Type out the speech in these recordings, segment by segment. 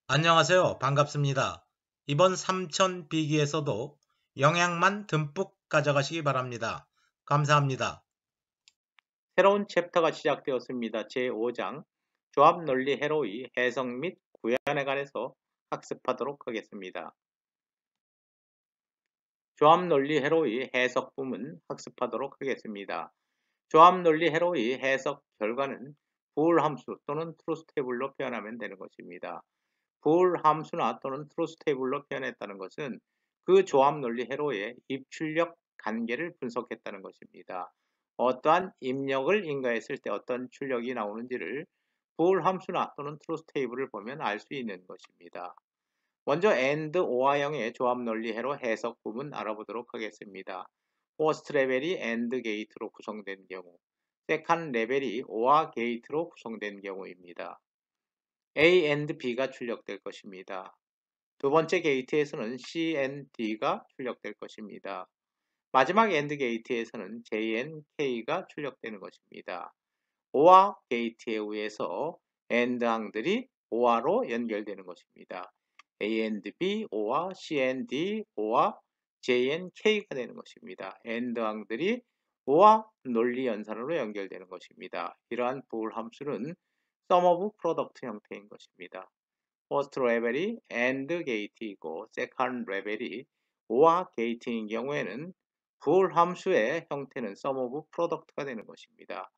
안녕하세요. 반갑습니다. 이번 삼천 비기에서도 영양만 듬뿍 가져가시기 바랍니다. 감사합니다. 새로운 챕터가 시작되었습니다. 제5장 조합 논리 해로의 해석 및 구현에 관해서 학습하도록 하겠습니다. 조합 논리 해로의 해석 부문 학습하도록 하겠습니다. 조합 논리 해로의 해석 결과는 부울 함수 또는 트루스 테이블로 표현하면 되는 것입니다. 부울 함수나 또는 트루스 테이블로 표현했다는 것은 그 조합 논리 해로의 입출력 관계를 분석했다는 것입니다. 어떠한 입력을 인가했을 때 어떤 출력이 나오는지를 부울 함수나 또는 트루스 테이블을 보면 알 수 있는 것입니다. 먼저 AND OR형의 조합 논리 해로 해석 부분 알아보도록 하겠습니다. 퍼스트 레벨이 AND 게이트로 구성된 경우, 세컨드 레벨이 OR 게이트로 구성된 경우입니다. A and B가 출력될 것입니다. 두 번째 게이트에서는 C and D가 출력될 것입니다. 마지막 AND 게이트에서는 J and K가 출력되는 것입니다. OR 게이트에 의해서 AND 항들이 OR로 연결되는 것입니다. A and B, OR, C and D, OR, J and K가 되는 것입니다. AND 항들이 OR 논리 연산으로 연결되는 것입니다. 이러한 부울 함수는 sum of product 형태인 것입니다. 퍼스트 레벨이 AND 게이트이고 세컨드 레벨이 OR 게이트인 경우에는 부울 함수의 형태는 sum of product가 되는 것입니다.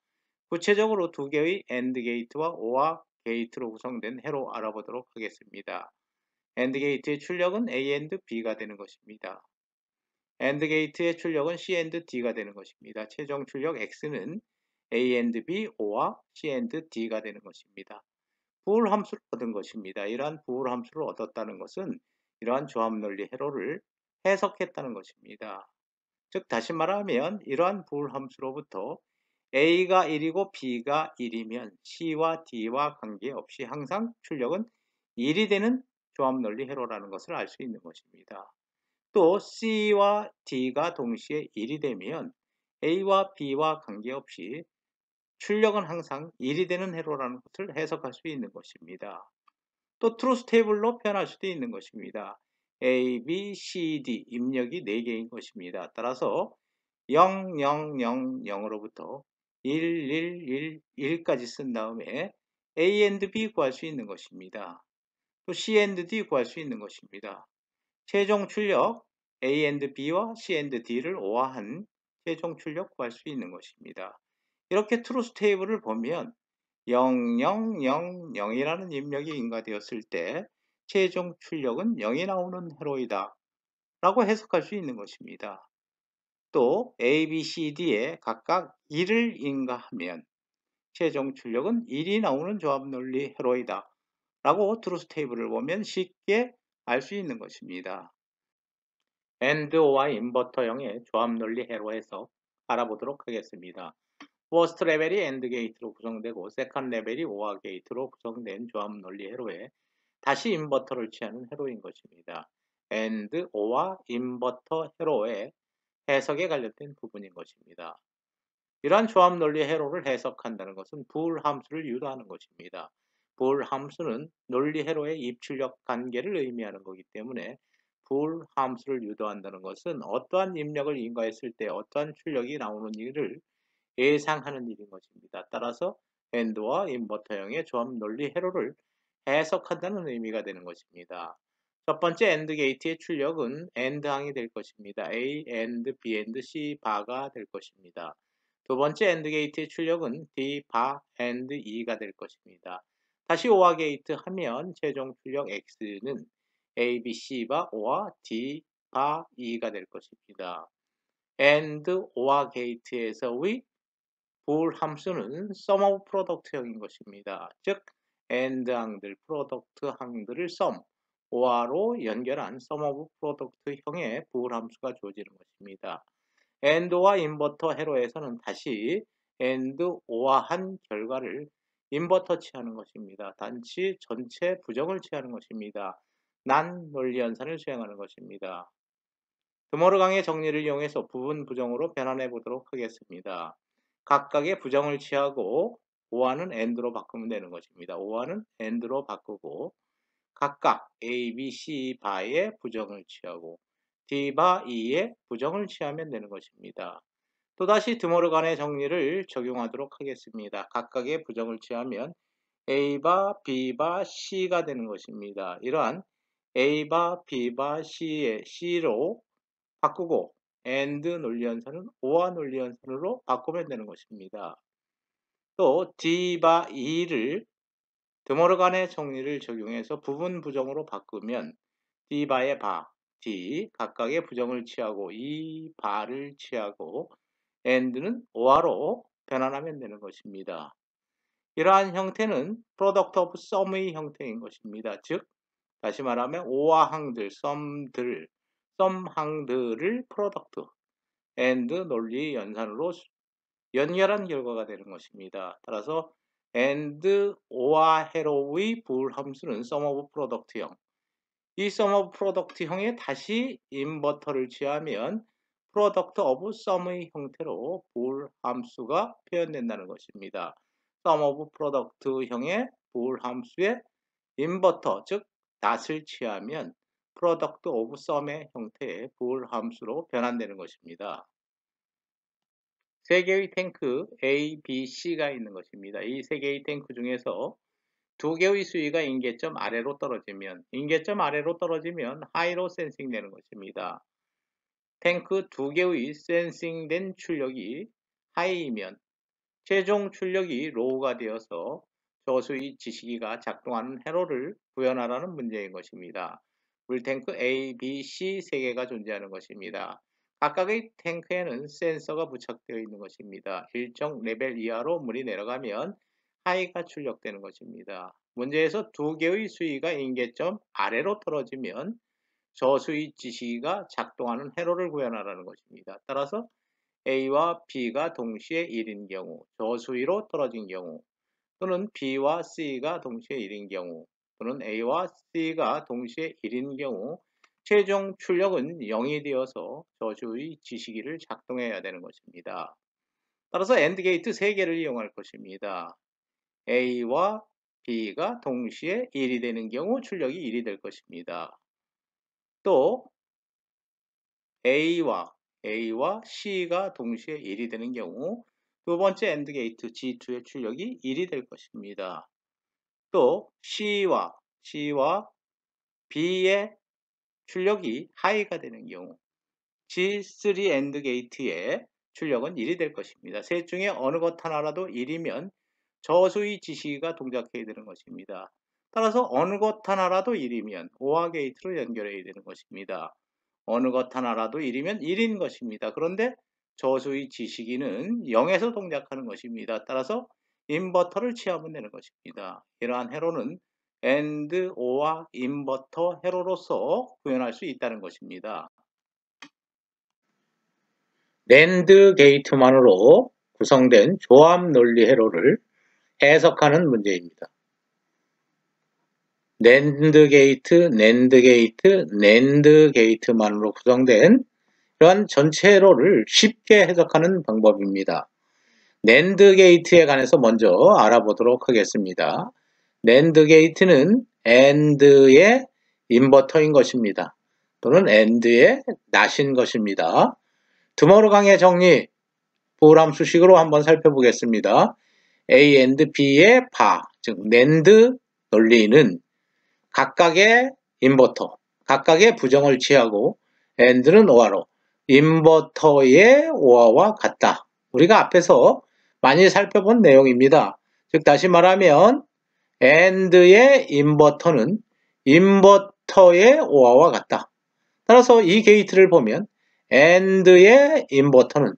구체적으로 두 개의 AND 게이트와 OR 게이트로 구성된 해로 알아보도록 하겠습니다. AND 게이트의 출력은 A and B가 되는 것입니다. AND 게이트의 출력은 C and D가 되는 것입니다. 최종 출력 X는 A and B, OR C and D가 되는 것입니다. 부울 함수를 얻은 것입니다. 이러한 부울 함수를 얻었다는 것은 이러한 조합 논리 해로를 해석했다는 것입니다. 즉 다시 말하면 이러한 부울 함수로부터 A가 1이고 B가 1이면 C와 D와 관계없이 항상 출력은 1이 되는 조합 논리 해로라는 것을 알 수 있는 것입니다. 또 C와 D가 동시에 1이 되면 A와 B와 관계없이 출력은 항상 1이 되는 해로라는 것을 해석할 수 있는 것입니다. 또 트루스 테이블로 표현할 수도 있는 것입니다. A, B, C, D 입력이 4개인 것입니다. 따라서 0, 0, 0, 0으로부터 1, 1, 1, 1까지 쓴 다음에 A and B 구할 수 있는 것입니다. 또 C and D 구할 수 있는 것입니다. 최종 출력 A and B와 C and D를 오화한 최종 출력 구할 수 있는 것입니다. 이렇게 트루스 테이블을 보면 0, 0, 0, 0이라는 입력이 인가되었을 때 최종 출력은 0이 나오는 해로이다 라고 해석할 수 있는 것입니다. 또 A, B, C, D에 각각 1을 인가하면 최종 출력은 1이 나오는 조합 논리 해로이다 라고 트루스 테이블을 보면 쉽게 알 수 있는 것입니다. AND OR 인버터형의 조합 논리 해로 해석 알아보도록 하겠습니다. 퍼스트 레벨이 AND 게이트로 구성되고 세컨드 레벨이 OR 게이트로 구성된 조합 논리 해로에 다시 인버터를 취하는 해로인 것입니다. AND OR 인버터 해로의 해석에 관련된 부분인 것입니다. 이러한 조합 논리 해로를 해석한다는 것은 부울 함수를 유도하는 것입니다. 부울 함수는 논리 해로의 입출력 관계를 의미하는 것이기 때문에 부울 함수를 유도한다는 것은 어떠한 입력을 인가했을 때 어떠한 출력이 나오는 일을 예상하는 일인 것입니다. 따라서 AND와 인버터형의 조합 논리 해로를 해석한다는 의미가 되는 것입니다. 첫 번째 AND 게이트의 출력은 AND 항이 될 것입니다. A, AND, B, AND, C 바가 될 것입니다. 두 번째 AND 게이트의 출력은 D, 바, AND, E가 될 것입니다. 다시 OR 게이트 하면 최종 출력 X는 A, B, C 바, OR, D, 바, E가 될 것입니다. AND OR 게이트에서의 부울 함수는 sum of product형인 것입니다. 즉 AND 항들, 프로덕트 항들을 sum, OR로 연결한 sum of product형의 부울 함수가 주어지는 것입니다. AND와 인버터 해로에서는 다시 AND OR한 결과를 인버터 취하는 것입니다. 단지 전체 부정을 취하는 것입니다. 난 논리 연산을 수행하는 것입니다. 드모르강의 정리를 이용해서 부분 부정으로 변환해 보도록 하겠습니다. 각각의 부정을 취하고 OR는 AND로 바꾸면 되는 것입니다. OR는 AND로 바꾸고 각각 A, B, C 바에 부정을 취하고 D 바 E에 부정을 취하면 되는 것입니다. 또다시 드모르간의 정리를 적용하도록 하겠습니다. 각각의 부정을 취하면 A바, B바, C가 되는 것입니다. 이러한 A바, B바, C의 C로 바꾸고 AND 논리연산은 OR 논리연산으로 바꾸면 되는 것입니다. 또 D바 E를 드모르간의 정리를 적용해서 부분 부정으로 바꾸면 D바의 바, D 각각의 부정을 취하고 E 바를 취하고 AND는 OR로 변환하면 되는 것입니다. 이러한 형태는 Product of Sum의 형태인 것입니다. 즉 다시 말하면 O와 항들, Sum 항들을 Product, AND 논리 연산으로 연결한 결과가 되는 것입니다. 따라서 AND, O와 HAROW의 부울함수는 Sum of Product형, 이 Sum of Product형에 다시 인버터를 취하면 Product of Sum의 형태로 부울함수가 표현된다는 것입니다. Sum of Product형의 부울함수의 인버터, 즉 낫을 취하면 Product of Sum의 형태의 부울함수로 변환되는 것입니다. 세 개의 탱크 A, B, C가 있는 것입니다. 이 세 개의 탱크 중에서 두 개의 수위가 인계점 아래로 떨어지면 하이로 센싱되는 것입니다. 탱크 두 개의 센싱된 출력이 하이이면 최종 출력이 로우가 되어서 저수위 지시기가 작동하는 회로를 구현하라는 문제인 것입니다. 물탱크 A, B, C 세 개가 존재하는 것입니다. 각각의 탱크에는 센서가 부착되어 있는 것입니다. 일정 레벨 이하로 물이 내려가면 하이가 출력되는 것입니다. 문제에서 두 개의 수위가 인계점 아래로 떨어지면 저수위 지시기가 작동하는 회로를 구현하라는 것입니다. 따라서 A와 B가 동시에 1인 경우, 저수위로 떨어진 경우, 또는 B와 C가 동시에 1인 경우, 또는 A와 C가 동시에 1인 경우 최종 출력은 0이 되어서 저수위 지시기를 작동해야 되는 것입니다. 따라서 AND 게이트 3개를 이용할 것입니다. A와 B가 동시에 1이 되는 경우 출력이 1이 될 것입니다. 또 A와 C가 동시에 1이 되는 경우 두 번째 AND 게이트 G2의 출력이 1이 될 것입니다. 또 C와 B의 출력이 하이가 되는 경우 G3 AND 게이트의 출력은 1이 될 것입니다. 셋 중에 어느 것 하나라도 1이면 저수위 지시기가 동작해야 되는 것입니다. 따라서 어느 것 하나라도 1이면 OR 게이트로 연결해야 되는 것입니다. 어느 것 하나라도 1이면 1인 것입니다. 그런데 저수위 지시기는 0에서 동작하는 것입니다. 따라서 인버터를 취하면 되는 것입니다. 이러한 회로는 AND, OR 인버터 회로로서 구현할 수 있다는 것입니다. NAND 게이트만으로 구성된 조합 논리 회로를 해석하는 문제입니다. NAND 게이트만으로 구성된 이러한 전체 회로를 쉽게 해석하는 방법입니다. NAND 게이트에 관해서 먼저 알아보도록 하겠습니다. NAND 게이트는 AND의 인버터인 것입니다. 또는 AND의 낫인 것입니다. 드모르간의 정리, 부울함수식으로 한번 살펴보겠습니다. A and B의 바, 즉 NAND 논리는 각각의 인버터, 각각의 부정을 취하고 AND는 OR로 인버터의 OR와 같다. 우리가 앞에서 많이 살펴본 내용입니다. 즉 다시 말하면 AND의 인버터는 인버터의 OR와 같다. 따라서 이 게이트를 보면 AND의 인버터는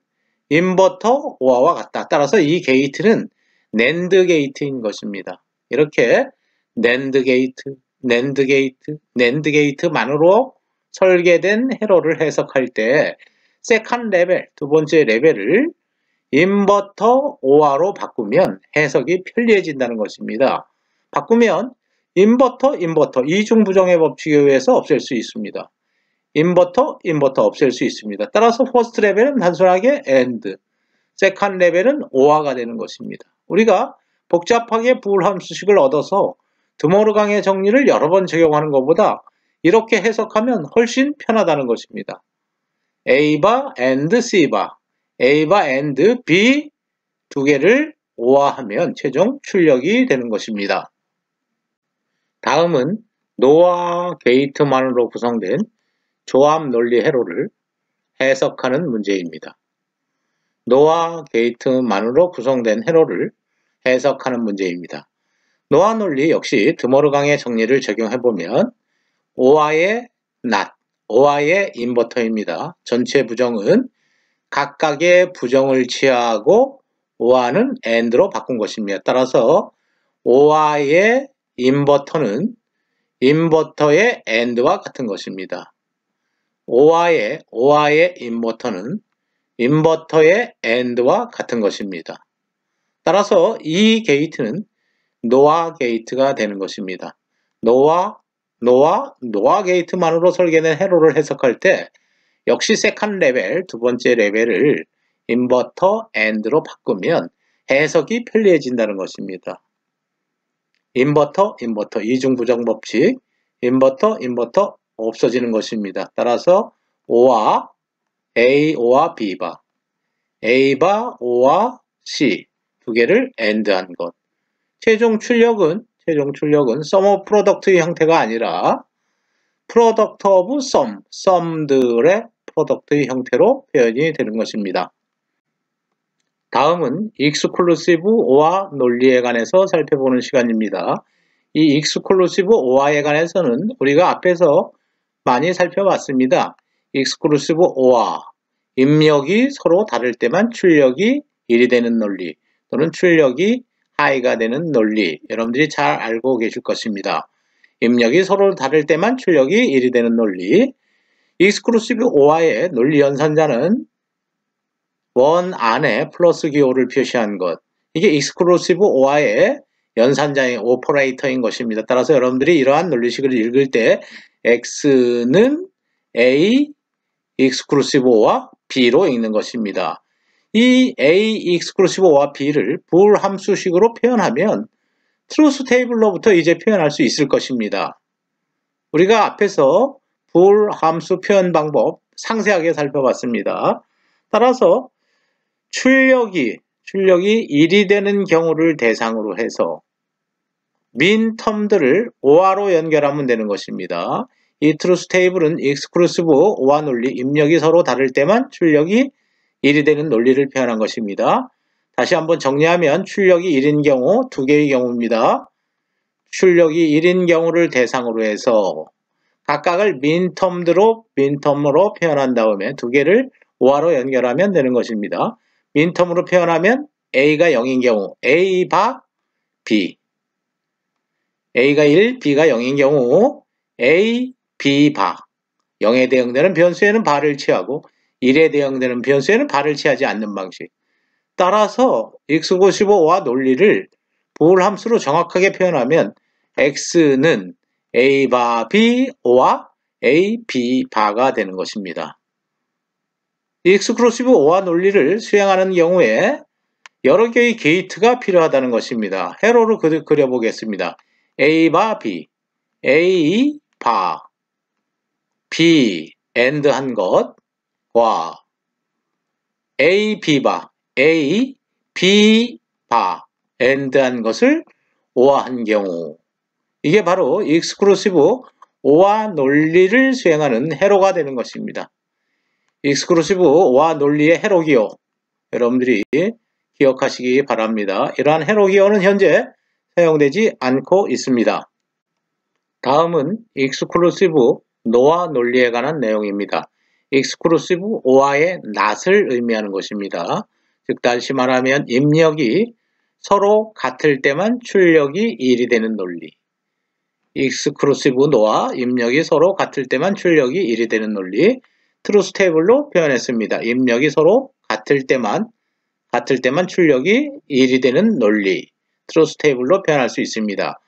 인버터 OR와 같다. 따라서 이 게이트는 NAND 게이트인 것입니다. 이렇게 NAND 게이트만으로 설계된 회로를 해석할 때 세컨 레벨, 두 번째 레벨을 인버터 OR로 바꾸면 해석이 편리해진다는 것입니다. 바꾸면 인버터 이중부정의 법칙에 의해서 없앨 수 있습니다. 인버터 없앨 수 있습니다. 따라서 퍼스트 레벨은 단순하게 AND, 세컨 레벨은 OR가 되는 것입니다. 우리가 복잡하게 부울함수식을 얻어서 드모르강의 정리를 여러 번 적용하는 것보다 이렇게 해석하면 훨씬 편하다는 것입니다. A바 and C바, A바 and B 두 개를 오화하면 최종 출력이 되는 것입니다. 다음은 노화 게이트만으로 구성된 조합 논리 회로를 해석하는 문제입니다. 노화 게이트만으로 구성된 회로를 해석하는 문제입니다. 노화 논리 역시 드모르강의 정리를 적용해보면 OR의 NOT, OR의 인버터입니다. 전체 부정은 각각의 부정을 취하고 OR는 AND로 바꾼 것입니다. 따라서 OR의 인버터는 인버터의 AND와 같은 것입니다. OR의 인버터는 인버터의 AND와 같은 것입니다. 따라서 이 게이트는 노화 게이트가 되는 것입니다. 노화 게이트만으로 설계된 회로를 해석할 때 역시 세컨 레벨, 두 번째 레벨을 인버터 AND로 바꾸면 해석이 편리해진다는 것입니다. 인버터 이중부정 법칙, 인버터 없어지는 것입니다. 따라서 O와 A, O와 B바, A바, O와 C 두 개를 AND한 것. 최종 출력은 sum of product의 형태가 아니라 product of sum들의 product의 형태로 표현이 되는 것입니다. 다음은 exclusive OR 논리에 관해서 살펴보는 시간입니다. 이 exclusive OR에 관해서는 우리가 앞에서 많이 살펴봤습니다. exclusive OR, 입력이 서로 다를 때만 출력이 1이 되는 논리 또는 출력이 하이가 되는 논리, 여러분들이 잘 알고 계실 것입니다. 입력이 서로 다를 때만 출력이 1이 되는 논리. exclusive OR의 논리 연산자는 원 안에 플러스 기호를 표시한 것. 이게 exclusive OR의 연산자인 오퍼레이터인 것입니다. 따라서 여러분들이 이러한 논리식을 읽을 때 X는 A exclusive OR B로 읽는 것입니다. 이 A exclusive OR B를 불 함수식으로 표현하면 트루스 테이블로부터 이제 표현할 수 있을 것입니다. 우리가 앞에서 불 함수 표현 방법 상세하게 살펴봤습니다. 따라서 출력이 1이 되는 경우를 대상으로 해서 민텀들을 OR로 연결하면 되는 것입니다. 이 트루스 테이블은 exclusive OR 논리, 입력이 서로 다를 때만 출력이 1이 되는 논리를 표현한 것입니다. 다시 한번 정리하면 출력이 1인 경우 두 개의 경우입니다. 출력이 1인 경우를 대상으로 해서 각각을 민텀으로 표현한 다음에 두 개를 OR로 연결하면 되는 것입니다. 민텀으로 표현하면 A가 0인 경우 A 바 B, A가 1, B가 0인 경우 A, B 바, 0에 대응되는 변수에는 바를 취하고 1에 대응되는 변수에는 바를 취하지 않는 방식. 따라서 exclusive OR 논리를 보홀 함수로 정확하게 표현하면 X는 A 바 B OR A, B 바가 되는 것입니다. exclusive OR 논리를 수행하는 경우에 여러 개의 게이트가 필요하다는 것입니다. 회로로 그려보겠습니다. A 바 B, A 바 B AND 한 것과 A B바 A B 바 AND 한 것을 OR 한 경우, 이게 바로 exclusive OR 논리를 수행하는 회로가 되는 것입니다. exclusive OR 논리의 회로 기호, 여러분들이 기억하시기 바랍니다. 이러한 회로 기호는 현재 사용되지 않고 있습니다. 다음은 exclusive NOR 논리에 관한 내용입니다. exclusive OR의 not을 의미하는 것입니다. 즉 다시 말하면 입력이 서로 같을 때만 출력이 1이 되는 논리. exclusive NOR, 입력이 서로 같을 때만 출력이 1이 되는 논리. 트루스 테이블로 표현했습니다. 입력이 서로 같을 때만 출력이 1이 되는 논리. 트루스 테이블로 표현할 수 있습니다.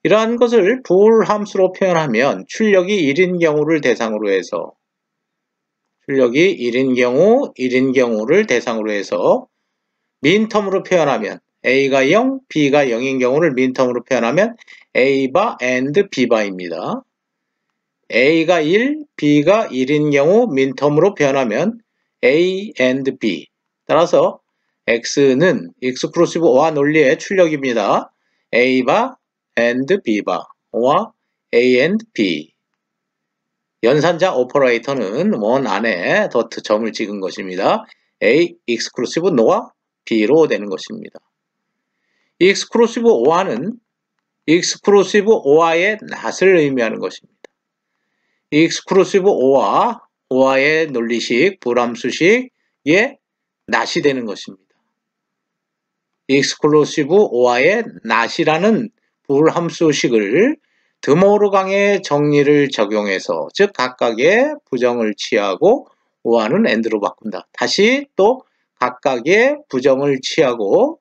이러한 것을 불 함수로 표현하면 출력이 1인 경우를 대상으로 해서 출력이 1인 경우를 대상으로 해서 민텀으로 표현하면 A가 0, B가 0인 경우를 민텀으로 표현하면 A바 and B바입니다. A가 1, B가 1인 경우 민텀으로 변하면 A and B. 따라서 X는 익스클루시브 OR 논리의 출력입니다. A바 and B바와 A and B. 연산자 오퍼레이터는 원 안에 더트 점을 찍은 것입니다. A exclusive no와 B로 되는 것입니다. exclusive OR는 exclusive OR의 낫을 의미하는 것입니다. exclusive OR의 논리식, 불함수식의 낫이 되는 것입니다. exclusive OR의 낫이라는 불함수식을 드모르강의 정리를 적용해서 즉 각각의 부정을 취하고 OR는 AND로 바꾼다. 다시 또 각각의 부정을 취하고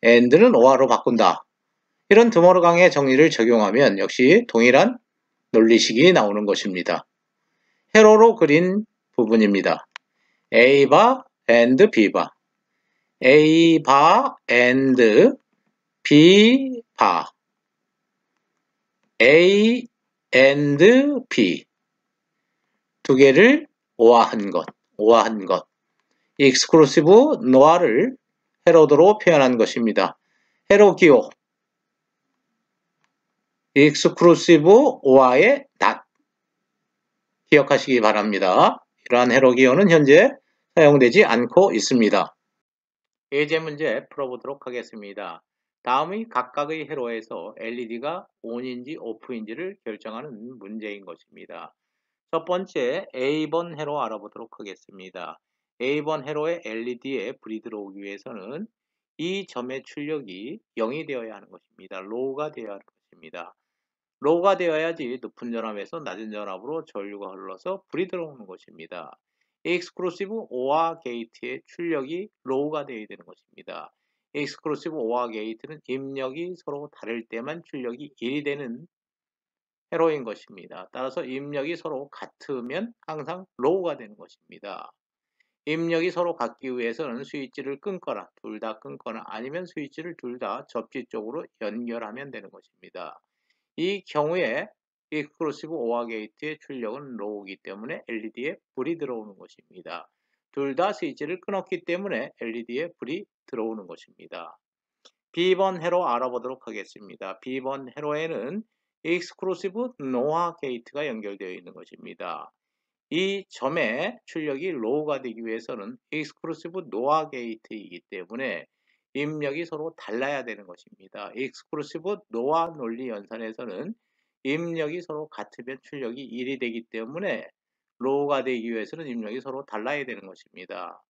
AND는 OR로 바꾼다. 이런 드모르강의 정리를 적용하면 역시 동일한 논리식이 나오는 것입니다. 세로로 그린 부분입니다. A바 and B바, A바 and B바, A and B 두 개를 OR한 것. exclusive no를 헤로드로 표현한 것입니다. 헤로 기호 exclusive OR의 not 기억하시기 바랍니다. 이러한 헤로 기호는 현재 사용되지 않고 있습니다. 예제 문제 풀어보도록 하겠습니다. 다음의 각각의 회로에서 LED가 ON인지 OFF인지를 결정하는 문제인 것입니다. 첫 번째 A번 회로 알아보도록 하겠습니다. A번 회로의 LED에 불이 들어오기 위해서는 이 점의 출력이 0이 되어야 하는 것입니다. 로우가 되어야 하는 것입니다. 로우가 되어야지 높은 전압에서 낮은 전압으로 전류가 흘러서 불이 들어오는 것입니다. exclusive OR 게이트의 출력이 로우가 되어야 되는 것입니다. exclusive OR 게이트는 입력이 서로 다를 때만 출력이 1이 되는 회로인 것입니다. 따라서 입력이 서로 같으면 항상 로우가 되는 것입니다. 입력이 서로 같기 위해서는 스위치를 끊거나 둘 다 끊거나 아니면 스위치를 둘 다 접지 쪽으로 연결하면 되는 것입니다. 이 경우에 exclusive OR 게이트의 출력은 로우이기 때문에 LED에 불이 들어오는 것입니다. 둘 다 스위치를 끊었기 때문에 LED에 불이 들어오는 것입니다. B번 회로 알아보도록 하겠습니다. B번 회로에는 exclusive NOR 게이트가 연결되어 있는 것입니다. 이 점의 출력이 로우가 되기 위해서는 exclusive NOR 게이트이기 때문에 입력이 서로 달라야 되는 것입니다. exclusive NOR 논리 연산에서는 입력이 서로 같으면 출력이 1이 되기 때문에 로우가 되기 위해서는 입력이 서로 달라야 되는 것입니다.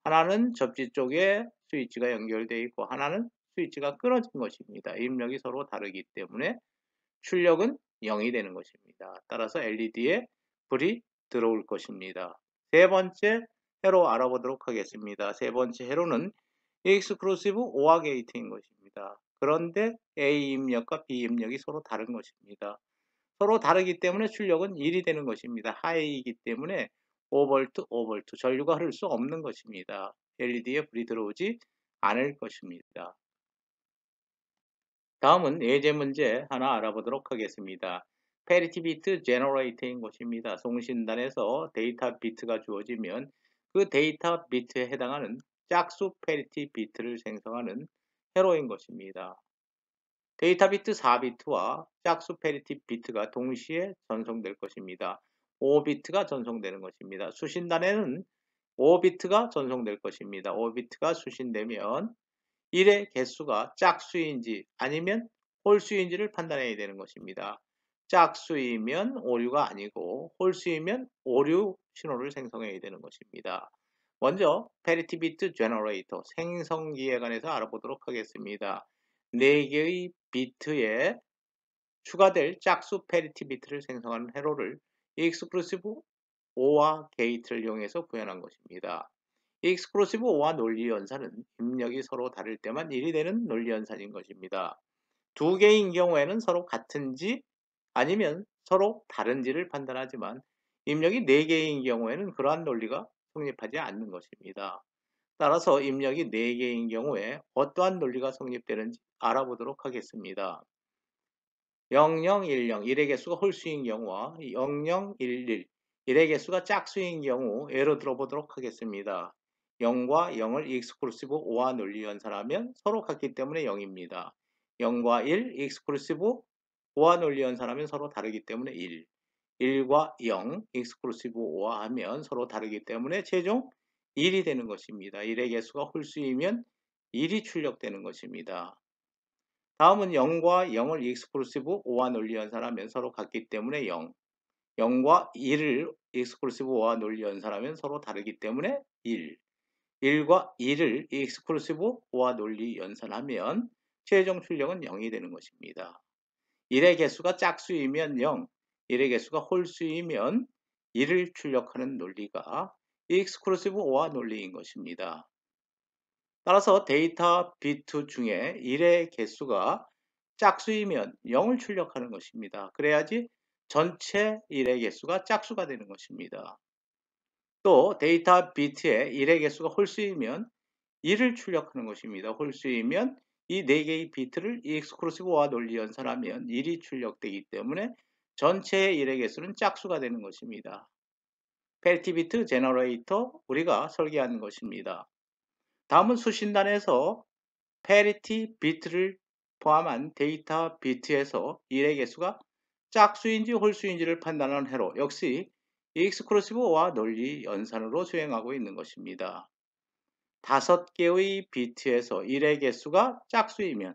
하나는 접지 쪽에 스위치가 연결되어 있고 하나는 스위치가 끊어진 것입니다. 입력이 서로 다르기 때문에 출력은 0이 되는 것입니다. 따라서 LED에 불이 들어올 것입니다. 세 번째 회로 알아보도록 하겠습니다. 세 번째 회로는 exclusive OR 게이트인 것입니다. 그런데 A 입력과 B 입력이 서로 다른 것입니다. 서로 다르기 때문에 출력은 1이 되는 것입니다. 하이이기 때문에 5V, 5V 전류가 흐를 수 없는 것입니다. LED에 불이 들어오지 않을 것입니다. 다음은 예제 문제 하나 알아보도록 하겠습니다. parity bit generator인 것입니다. 송신단에서 데이터 비트가 주어지면 그 데이터 비트에 해당하는 짝수 parity bit를 생성하는 회로인 것입니다. 데이터 비트 4비트와 짝수 parity 비트가 동시에 전송될 것입니다. 5비트가 전송되는 것입니다. 수신단에는 5비트가 전송될 것입니다. 5비트가 수신되면 1의 개수가 짝수인지 아니면 홀수인지를 판단해야 되는 것입니다. 짝수이면 오류가 아니고 홀수이면 오류 신호를 생성해야 되는 것입니다. 먼저 parity bit generator 생성기에 관해서 알아보도록 하겠습니다. 4개의 비트에 추가될 짝수 parity bit를 생성하는 회로를 exclusive OR 게이트를 이용해서 구현한 것입니다. exclusive OR 논리 연산은 입력이 서로 다를 때만 1이 되는 논리 연산인 것입니다. 두 개인 경우에는 서로 같은지 아니면 서로 다른지를 판단하지만 입력이 4개인 경우에는 그러한 논리가 성립하지 않는 것입니다. 따라서 입력이 4개인 경우에 어떠한 논리가 성립되는지 알아보도록 하겠습니다. 0010 1의 개수가 홀수인 경우와 0011 1의 개수가 짝수인 경우 예로 들어보도록 하겠습니다. 0과 0을 익스클루시브 5와 논리 연산하면 서로 같기 때문에 0입니다. 0과 1 익스클루시브 5와 논리 연산하면 서로 다르기 때문에 1. 1과 0 익스클루시브 5와 하면 서로 다르기 때문에 최종 1이 되는 것입니다. 1의 개수가 홀수이면 1이 출력되는 것입니다. 다음은 0과 0을 익스클루시브 5와 논리 연산하면 서로 같기 때문에 0. 0과 1을 익스클루시브 5와 논리 연산하면 서로 다르기 때문에 1. 1과 2를 익스클루시브 5와 논리 연산하면 최종 출력은 0이 되는 것입니다. 1의 개수가 짝수이면 0, 1의 개수가 홀수이면 1을 출력하는 논리가 익스클루시브 5와 논리인 것입니다. 따라서 데이터 비트 중에 1의 개수가 짝수이면 0을 출력하는 것입니다. 그래야지 전체 1의 개수가 짝수가 되는 것입니다. 또 데이터 비트에 1의 개수가 홀수이면 1을 출력하는 것입니다. 홀수이면 이 4개의 비트를 익스클루시브와 논리 연산하면 1이 출력되기 때문에 전체의 1의 개수는 짝수가 되는 것입니다. 패리티 비트 제너레이터 우리가 설계한 것입니다. 다음은 수신단에서 패리티 비트를 포함한 데이터 비트에서 1의 개수가 짝수인지 홀수인지를 판단하는 회로 역시 익스클루시브와 논리 연산으로 수행하고 있는 것입니다. 5개의 비트에서 1의 개수가 짝수이면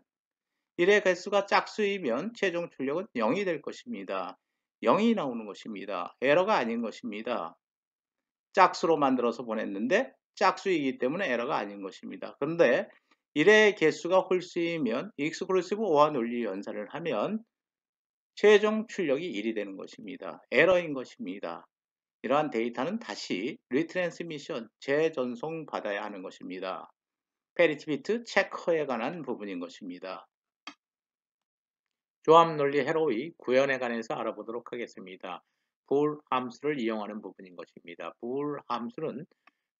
1의 개수가 짝수이면 최종 출력은 0이 될 것입니다. 0이 나오는 것입니다. 에러가 아닌 것입니다. 짝수로 만들어서 보냈는데 짝수이기 때문에 에러가 아닌 것입니다. 그런데 1의 개수가 홀수이면 익스클루시브 5와 논리 연산을 하면 최종 출력이 1이 되는 것입니다. 에러인 것입니다. 이러한 데이터는 다시 리트랜스미션, 재전송 받아야 하는 것입니다. 패리티 비트 체커에 관한 부분인 것입니다. 조합 논리 회로의 구현에 관해서 알아보도록 하겠습니다. 불 함수를 이용하는 부분인 것입니다. 불 함수는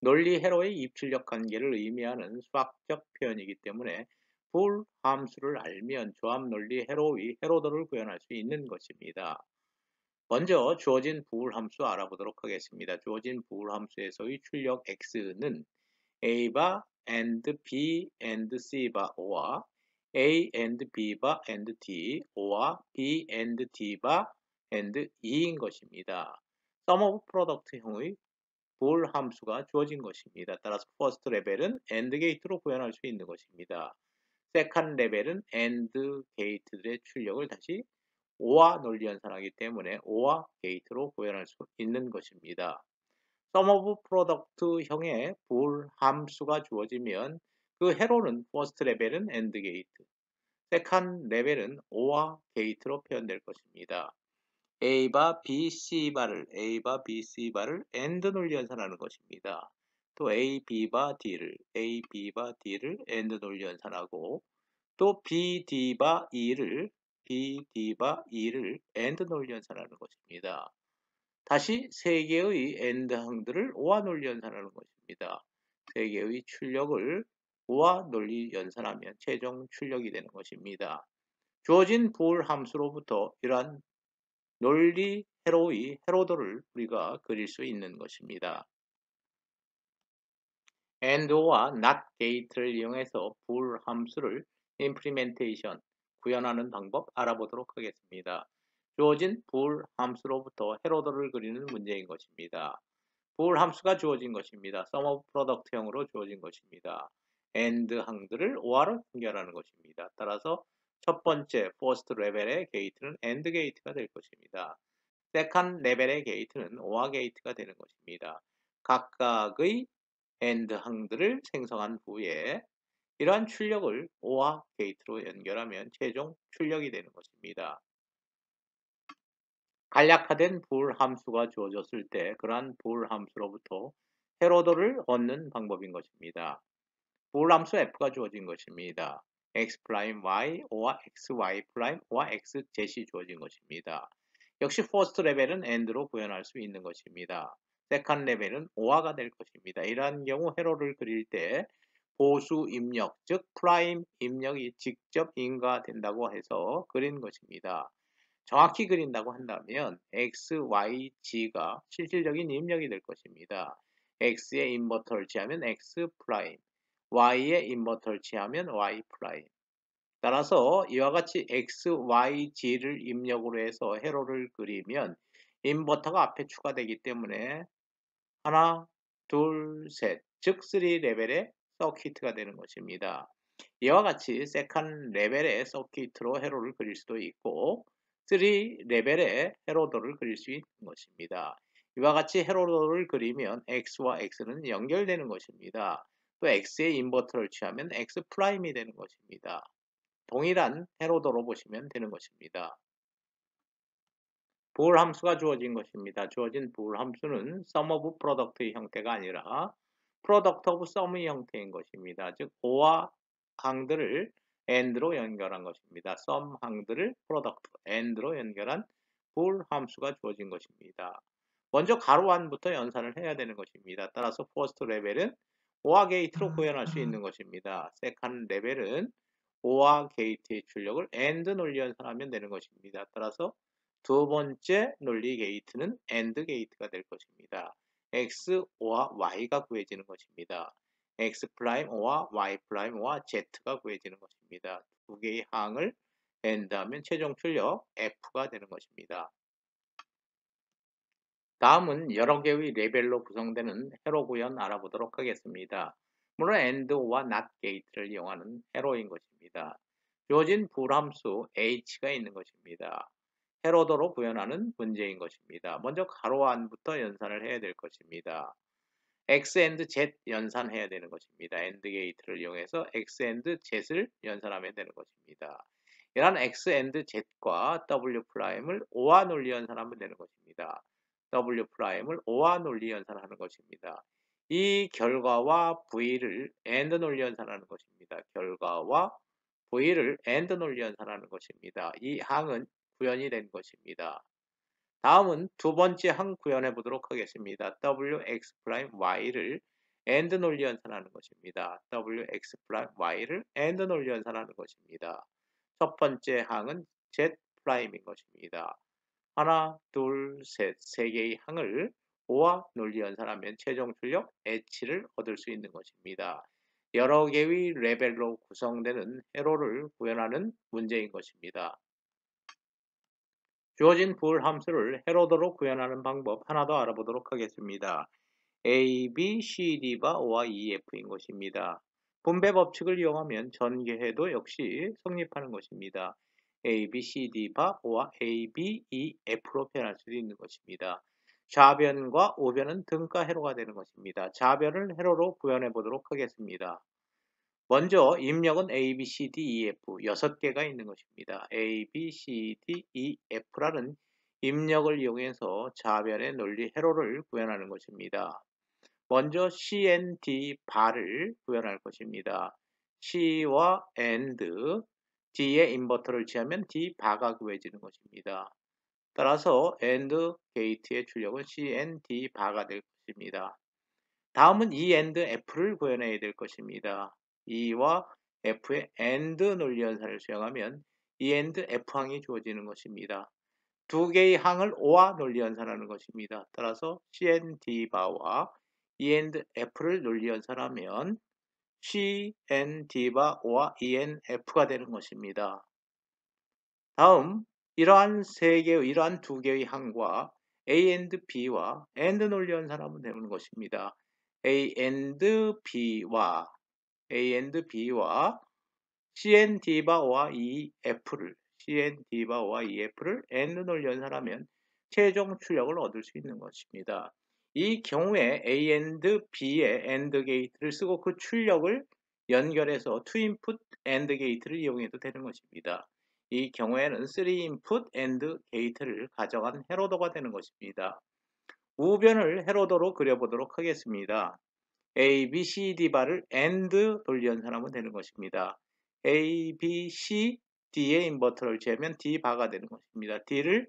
논리 회로의 입출력 관계를 의미하는 수학적 표현이기 때문에 불 함수를 알면 조합 논리 회로의 회로도를 구현할 수 있는 것입니다. 먼저 주어진 부울 함수 알아보도록 하겠습니다. 주어진 부울 함수에서의 출력 x는 a바 and b and c바 5와 a and b바 and d 5와 b and d바 and e인 것입니다. sum of product형의 부울 함수가 주어진 것입니다. 따라서 first 레벨은 AND 게이트로 구현할 수 있는 것입니다. second 레벨은 AND 게이트들의 출력을 다시 5와 논리 연산하기 때문에 5와 게이트로 구현할 수 있는 것입니다. sum of product 형의 불 함수가 주어지면 그 회로는 first 레벨은 AND 게이트, second 레벨은 5와 게이트로 표현될 것입니다. A바 B, C바를 AND 논리 연산하는 것입니다. 또 A, B바 D를 AND 논리 연산하고 또 B, D바 E를 AND 논리 연산하는 것입니다. 다시 3개의 AND 항들을 5와 논리 연산하는 것입니다. 3개의 출력을 5와 논리 연산하면 최종 출력이 되는 것입니다. 주어진 부울 함수로부터 이러한 논리 회로의 회로도를 우리가 그릴 수 있는 것입니다. AND와 NOT 게이트를 이용해서 불 함수를 implementation, 구현하는 방법 알아보도록 하겠습니다. 주어진 불 함수로부터 회로도를 그리는 문제인 것입니다. 불 함수가 주어진 것입니다. sum of product형으로 주어진 것입니다. AND 항들을 5화로 연결하는 것입니다. 따라서 첫 번째 first 레벨의 게이트는 AND 게이트가 될 것입니다. second 레벨의 게이트는 5화 게이트가 되는 것입니다. 각각의 AND 항들을 생성한 후에 이러한 출력을 5화 게이트로 연결하면 최종 출력이 되는 것입니다. 간략화된 불 함수가 주어졌을 때 그러한 불 함수로부터 회로도를 얻는 방법인 것입니다. 불 함수 f가 주어진 것입니다. x', y와 xy', xz이 주어진 것입니다. 역시 first 레벨은 AND로 구현할 수 있는 것입니다. 세컨 레벨은 오화가 될 것입니다. 이러한 경우 회로를 그릴 때 보수 입력, 즉 프라임 입력이 직접 인가된다고 해서 그린 것입니다. 정확히 그린다고 한다면 X, Y, G가 실질적인 입력이 될 것입니다. X에 인버터를 취하면 X 프라임, Y에 인버터를 취하면 Y 프라임. 따라서 이와 같이 X, Y, G를 입력으로 해서 회로를 그리면 인버터가 앞에 추가되기 때문에 하나, 둘, 셋, 즉 3레벨의 서킷가 되는 것입니다. 이와 같이 세컨 레벨의 서킷으로 회로를 그릴 수도 있고 3레벨의 회로도를 그릴 수 있는 것입니다. 이와 같이 회로도를 그리면 X와 X는 연결되는 것입니다. 또 X의 인버터를 취하면 X 프라임이 되는 것입니다. 동일한 회로도로 보시면 되는 것입니다. 보올 함수가 주어진 것입니다. 주어진 보올 함수는 sum of product의 형태가 아니라 product of sum의 형태인 것입니다. 즉 O와 항들을 AND로 연결한 것입니다. sum 항들을 product, AND로 연결한 보올 함수가 주어진 것입니다. 먼저 가로 안부터 연산을 해야 되는 것입니다. 따라서 first 레벨은 OR 게이트로 구현할 수 있는 것입니다. second 레벨은 OR 게이트의 출력을 AND 논리 연산하면 되는 것입니다. 따라서 두 번째 논리 게이트는 AND 게이트가 될 것입니다. X와 Y가 구해지는 것입니다. X 프라임 O와 Y 프라임 O와 Z가 구해지는 것입니다. 두 개의 항을 AND 하면 최종 출력 F가 되는 것입니다. 다음은 여러 개의 레벨로 구성되는 회로 구현 알아보도록 하겠습니다. 물론 AND와 NOT 게이트를 이용하는 회로인 것입니다. 주어진 불함수 H가 있는 것입니다. 회로도로 구현하는 문제인 것입니다. 먼저 가로 안부터 연산을 해야 될 것입니다. X and Z 연산해야 되는 것입니다. AND 게이트를 이용해서 X and Z를 연산하면 되는 것입니다. 이러한 X and Z과 W 프라임을 O와 논리 연산하면 되는 것입니다. W 프라임을 O와 논리 연산하는 것입니다. 이 결과와 V를 AND 논리 연산하는 것입니다. 결과와 V를 AND 논리 연산하는 것입니다. 이 항은 구현이 된 것입니다. 다음은 두 번째 항 구현해 보도록 하겠습니다. Wx 프라임 y를 AND 논리 연산하는 것입니다. Wx 프라임 y를 AND 논리 연산하는 것입니다. 첫 번째 항은 Z 프라임인 것입니다. 하나, 둘, 셋, 세 개의 항을 O와 논리 연산하면 최종 출력 H를 얻을 수 있는 것입니다. 여러 개의 레벨로 구성되는 회로를 구현하는 문제인 것입니다. 주어진 불 함수를 회로도로 구현하는 방법 하나 더 알아보도록 하겠습니다. A, B, C, D가 O와 E, F인 것입니다. 분배 법칙을 이용하면 전개해도 역시 성립하는 것입니다. A, B, C, D가 O와 A, B, E, F로 표현할 수 있는 것입니다. 좌변과 우변은 등가 회로가 되는 것입니다. 좌변을 회로로 구현해 보도록 하겠습니다. 먼저 입력은 A, B, C, D, E, F 6개가 있는 것입니다. A, B, C, D, E, F라는 입력을 이용해서 좌변의 논리 회로를 구현하는 것입니다. 먼저 C, N, D 바를 구현할 것입니다. C와 AND D의 인버터를 취하면 D 바가 구해지는 것입니다. 따라서 AND 게이트의 출력은 C, N, D 바가 될 것입니다. 다음은 E AND F를 구현해야 될 것입니다. E와 F의 AND 논리 연산을 수행하면 E AND F항이 주어지는 것입니다. 두 개의 항을 O와 논리 연산하는 것입니다. 따라서 CN D바와 E AND F를 논리 연산하면 CN D바 O와 EN F가 되는 것입니다. 다음 이러한 두 개의 항과 A and B와 AND 논리 연산하면 되는 것입니다. A and B와 CN D바와 EF를 AND 논리 연산하면 최종 출력을 얻을 수 있는 것입니다. 이 경우에 A and B의 AND 게이트를 쓰고 그 출력을 연결해서 2인풋 AND 게이트를 이용해도 되는 것입니다. 이 경우에는 3인풋 AND 게이트를 가정한 회로도가 되는 것입니다. 우변을 회로도로 그려보도록 하겠습니다. A, B, C, D 바를 AND 논리 연산하면 되는 것입니다. A, B, C, D의 인버터를 재면 D 바가 되는 것입니다. D를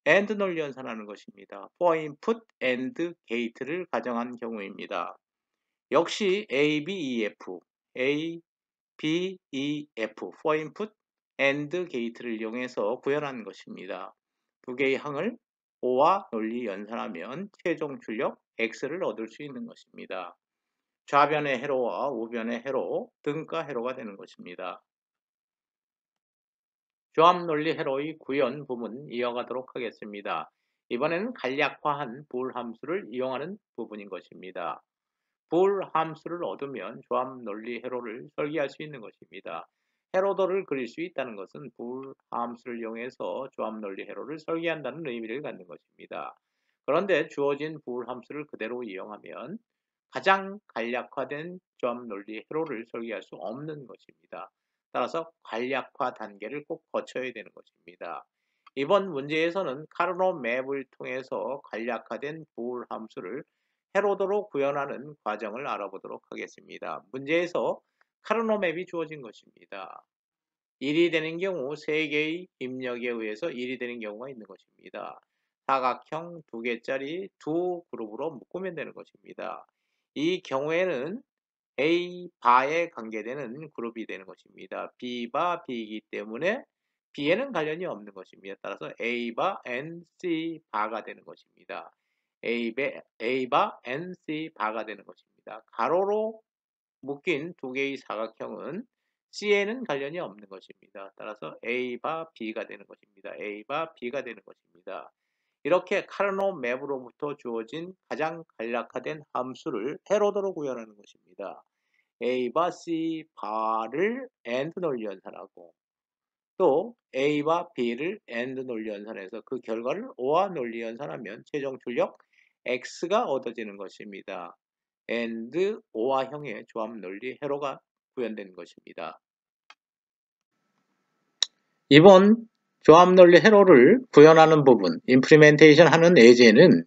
AND 논리 연산하는 것입니다. for input AND gate를 가정한 경우입니다. 역시 A, B, E, F, A, B, E, F, for input AND gate를 이용해서 구현한 것입니다. 두 개의 항을 O와 논리 연산하면 최종 출력 X를 얻을 수 있는 것입니다. 좌변의 회로와 우변의 회로, 등가 회로가 되는 것입니다. 조합 논리 회로의 구현 부분 이어가도록 하겠습니다. 이번에는 간략화한 볼 함수를 이용하는 부분인 것입니다. 볼 함수를 얻으면 조합 논리 회로를 설계할 수 있는 것입니다. 회로도를 그릴 수 있다는 것은 볼 함수를 이용해서 조합 논리 회로를 설계한다는 의미를 갖는 것입니다. 그런데 주어진 볼 함수를 그대로 이용하면 가장 간략화된 조합 논리 회로를 설계할 수 없는 것입니다. 따라서 간략화 단계를 꼭 거쳐야 되는 것입니다. 이번 문제에서는 카르노 맵을 통해서 간략화된 볼 함수를 회로도로 구현하는 과정을 알아보도록 하겠습니다. 문제에서 카르노 맵이 주어진 것입니다. 1이 되는 경우 3개의 입력에 의해서 1이 되는 경우가 있는 것입니다. 사각형 2개짜리 두 그룹으로 묶으면 되는 것입니다. 이 경우에는 A 바에 관계되는 그룹이 되는 것입니다. B 바 B이기 때문에 B에는 관련이 없는 것입니다. 따라서 A 바 N C 바가 되는 것입니다. A 바 N C 바가 되는 것입니다. 가로로 묶인 두 개의 사각형은 C에는 관련이 없는 것입니다. 따라서 A 바 B가 되는 것입니다. A 바 B가 되는 것입니다. 이렇게 카르노 맵으로부터 주어진 가장 간략화된 함수를 회로도로 구현하는 것입니다. A바 C 바를 AND 논리 연산하고 또 A와 B를 AND 논리 연산해서 그 결과를 O와 논리 연산하면 최종 출력 X가 얻어지는 것입니다. AND O와 형의 조합 논리 회로가 구현되는 것입니다. 이번 조합 논리 회로를 구현하는 부분, 임플리멘테이션 하는 예제는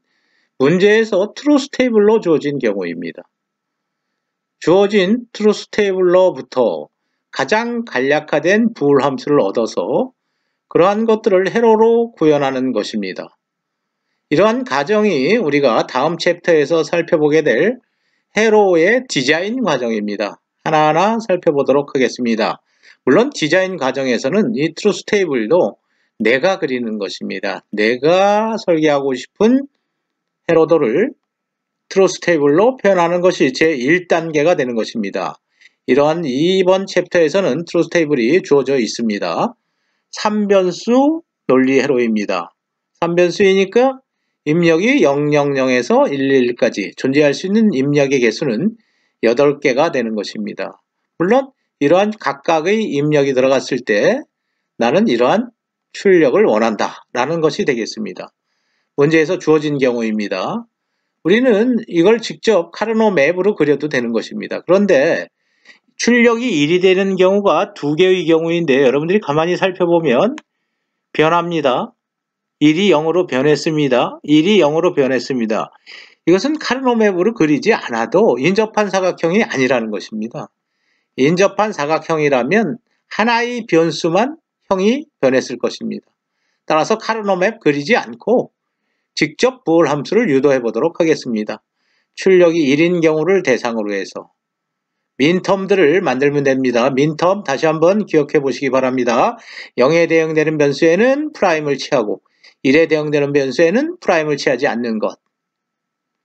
문제에서 트루스 테이블로 주어진 경우입니다. 주어진 트루스 테이블로부터 가장 간략화된 부울 함수를 얻어서 그러한 것들을 회로로 구현하는 것입니다. 이러한 과정이 우리가 다음 챕터에서 살펴보게 될 회로의 디자인 과정입니다. 하나하나 살펴보도록 하겠습니다. 물론 디자인 과정에서는 이 트루스 테이블도 내가 그리는 것입니다. 내가 설계하고 싶은 회로도를 트루스 테이블로 표현하는 것이 제1단계가 되는 것입니다. 이러한 2번 챕터에서는 트루스 테이블이 주어져 있습니다. 3변수 논리 회로입니다. 3변수이니까 입력이 000에서 111까지 존재할 수 있는 입력의 개수는 8개가 되는 것입니다. 물론 이러한 각각의 입력이 들어갔을 때 나는 이러한 출력을 원한다 라는 것이 되겠습니다. 문제에서 주어진 경우입니다. 우리는 이걸 직접 카르노 맵으로 그려도 되는 것입니다. 그런데 출력이 1이 되는 경우가 2개의 경우인데 여러분들이 가만히 살펴보면 변합니다. 1이 0으로 변했습니다. 1이 0으로 변했습니다. 이것은 카르노 맵으로 그리지 않아도 인접한 사각형이 아니라는 것입니다. 인접한 사각형이라면 하나의 변수만 형이 변했을 것입니다. 따라서 카르노 맵 그리지 않고 직접 부울 함수를 유도해 보도록 하겠습니다. 출력이 1인 경우를 대상으로 해서 민텀들을 만들면 됩니다. 민텀 다시 한번 기억해 보시기 바랍니다. 0에 대응되는 변수에는 프라임을 취하고 1에 대응되는 변수에는 프라임을 취하지 않는 것.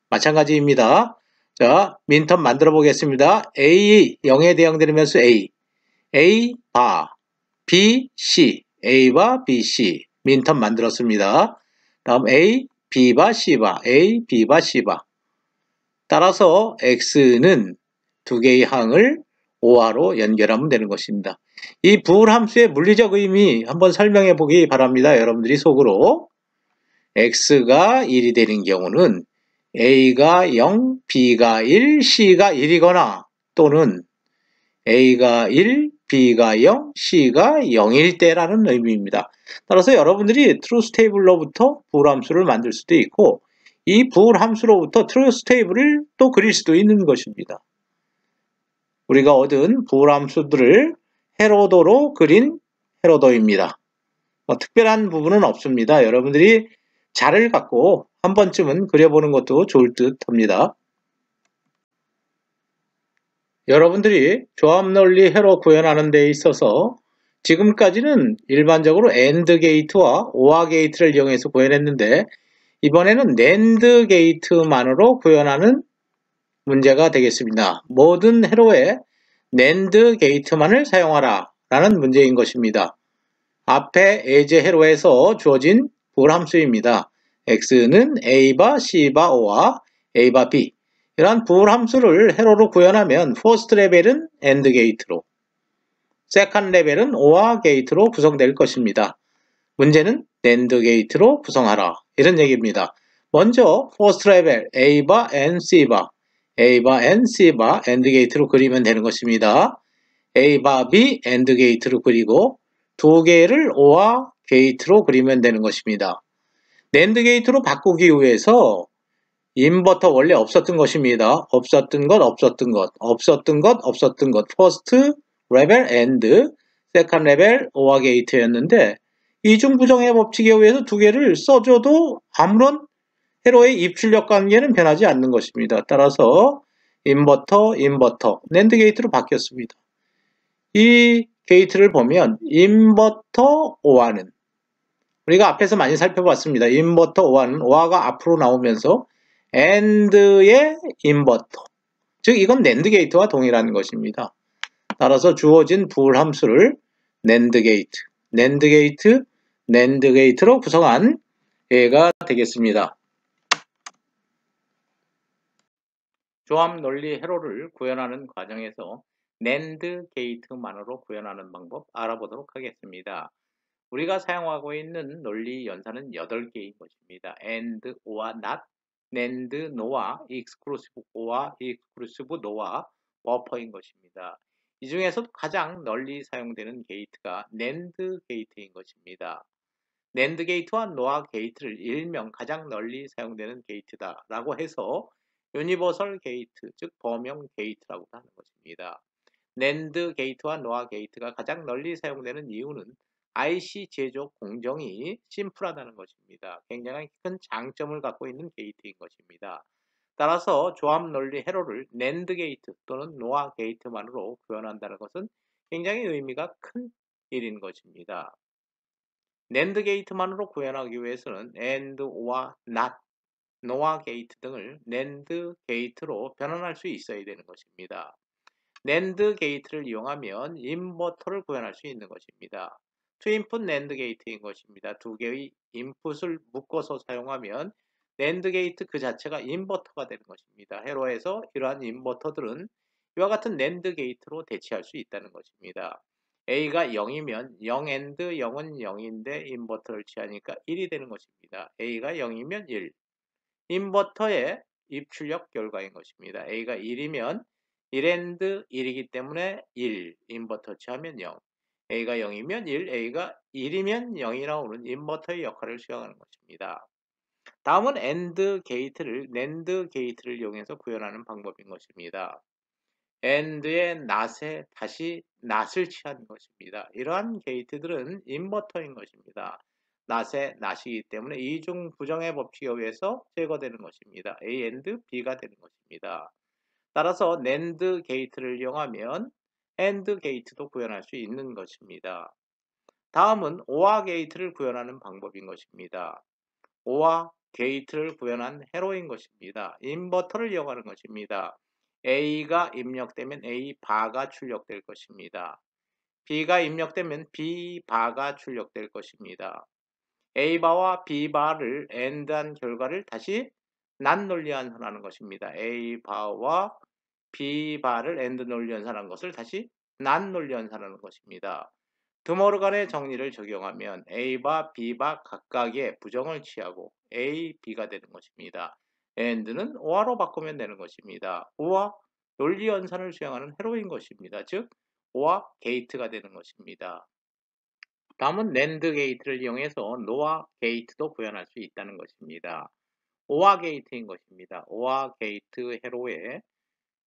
마찬가지입니다. 자, 민텀 만들어 보겠습니다. A, 0에 대응되는 변수 A, A, 바, B, C, A바, B, C. 민텀 만들었습니다. 다음 A, B바, C바, A, B바, C바. 따라서 X는 두 개의 항을 OR로 연결하면 되는 것입니다. 이 부울 함수의 물리적 의미 한번 설명해 보기 바랍니다. 여러분들이 속으로. X가 1이 되는 경우는 A가 0, B가 1, C가 1이거나 또는 A가 1, B가 0, C가 0일 때라는 의미입니다. 따라서 여러분들이 트루스 테이블로부터 부울 함수를 만들 수도 있고 이 부울 함수로부터 트루스 테이블을 또 그릴 수도 있는 것입니다. 우리가 얻은 부울 함수들을 회로도로 그린 회로도입니다. 특별한 부분은 없습니다. 여러분들이 자를 갖고 한 번쯤은 그려보는 것도 좋을 듯 합니다. 여러분들이 조합논리 회로 구현하는 데 있어서 지금까지는 일반적으로 AND 게이트와 OR 게이트를 이용해서 구현했는데 이번에는 NAND 게이트만으로 구현하는 문제가 되겠습니다. 모든 회로에 NAND 게이트만을 사용하라 라는 문제인 것입니다. 앞에 예제 회로에서 주어진 부울함수입니다. x는 a바, c바, o와 a바, b 이러한 부울함수를 회로로 구현하면 퍼스트 레벨은 AND 게이트로, 세컨드 레벨은 OR 게이트로 구성될 것입니다. 문제는 NAND 게이트로 구성하라 이런 얘기입니다. 먼저 퍼스트 레벨 A바, N, C바, A바, N, C바 AND 게이트로 그리면 되는 것입니다. A바, B AND 게이트로 그리고 두 개를 OR 게이트로 그리면 되는 것입니다. NAND 게이트로 바꾸기 위해서 인버터 원래 없었던 것입니다. 없었던 것 퍼스트 레벨 AND 세컨드 레벨 OR 게이트였는데 이중부정의 법칙에 의해서 두 개를 써줘도 아무런 회로의 입출력 관계는 변하지 않는 것입니다. 따라서 인버터, NAND 게이트로 바뀌었습니다. 이 게이트를 보면 인버터 OR는 우리가 앞에서 많이 살펴봤습니다. 인버터 OR는 OR가 앞으로 나오면서 AND의 인버터, 즉 이건 NAND 게이트와 동일한 것입니다. 따라서 주어진 부울함수를 NAND 게이트로 구성한 예가 되겠습니다. 조합 논리 회로를 구현하는 과정에서 NAND 게이트만으로 구현하는 방법 알아보도록 하겠습니다. 우리가 사용하고 있는 논리 연산은 8개인 것입니다. AND, OR, NOT, NAND, NOR, exclusive OR, exclusive NOR, 버퍼인 것입니다. 이 중에서 가장 널리 사용되는 게이트가 NAND 게이트인 것입니다. NAND 게이트와 NOR 게이트를 일명 가장 널리 사용되는 게이트다 라고 해서 유니버설 게이트, 즉 범용 게이트라고 하는 것입니다. NAND 게이트와 NOR 게이트가 가장 널리 사용되는 이유는 IC 제조 공정이 심플하다는 것입니다. 굉장히 큰 장점을 갖고 있는 게이트인 것입니다. 따라서 조합 논리 회로를 NAND 게이트 또는 NOR 게이트만으로 구현한다는 것은 굉장히 의미가 큰 일인 것입니다. NAND 게이트만으로 구현하기 위해서는 AND, OR, NOT, NOR 게이트 등을 NAND 게이트로 변환할 수 있어야 되는 것입니다. NAND 게이트를 이용하면 인버터를 구현할 수 있는 것입니다. 투인풋 NAND 게이트인 것입니다. 두 개의 인풋을 묶어서 사용하면 NAND 게이트 그 자체가 인버터가 되는 것입니다. 회로에서 이러한 인버터들은 이와 같은 NAND 게이트로 대체할 수 있다는 것입니다. A가 0이면 0 AND 0은 0인데 인버터를 취하니까 1이 되는 것입니다. A가 0이면 1. 인버터의 입출력 결과인 것입니다. A가 1이면 1 AND 1이기 때문에 1, 인버터 취하면 0. A가 0이면 1, A가 1이면 0이 나오는 인버터의 역할을 수행하는 것입니다. 다음은 AND 게이트를 NAND 게이트를 이용해서 구현하는 방법인 것입니다. AND의 NOT에 다시 NOT을 취하는 것입니다. 이러한 게이트들은 인버터인 것입니다. NOT의 NOT이기 때문에 이중 부정의 법칙에 의해서 제거되는 것입니다. A AND B가 되는 것입니다. 따라서 NAND 게이트를 이용하면 AND 게이트도 구현할 수 있는 것입니다. 다음은 OR 게이트를 구현하는 방법인 것입니다. OR 게이트를 구현한 회로인 것입니다. 인버터를 이용하는 것입니다. A가 입력되면 A 바가 출력될 것입니다. B가 입력되면 B 바가 출력될 것입니다. A 바와 B 바를 AND한 결과를 다시 NOT 논리 연산하는 것입니다. A 바와 B 바를 AND 논리 연산한 것을 다시 NOT 논리 연산하는 것입니다. 드모르간의 정리를 적용하면 A바, B바 각각의 부정을 취하고 A, B가 되는 것입니다. AND는 OR로 바꾸면 되는 것입니다. OR, 논리 연산을 수행하는 회로인 것입니다. 즉, OR 게이트가 되는 것입니다. 다음은 NAND 게이트를 이용해서 NOR 게이트도 구현할 수 있다는 것입니다. OR 게이트인 것입니다. OR 게이트 회로에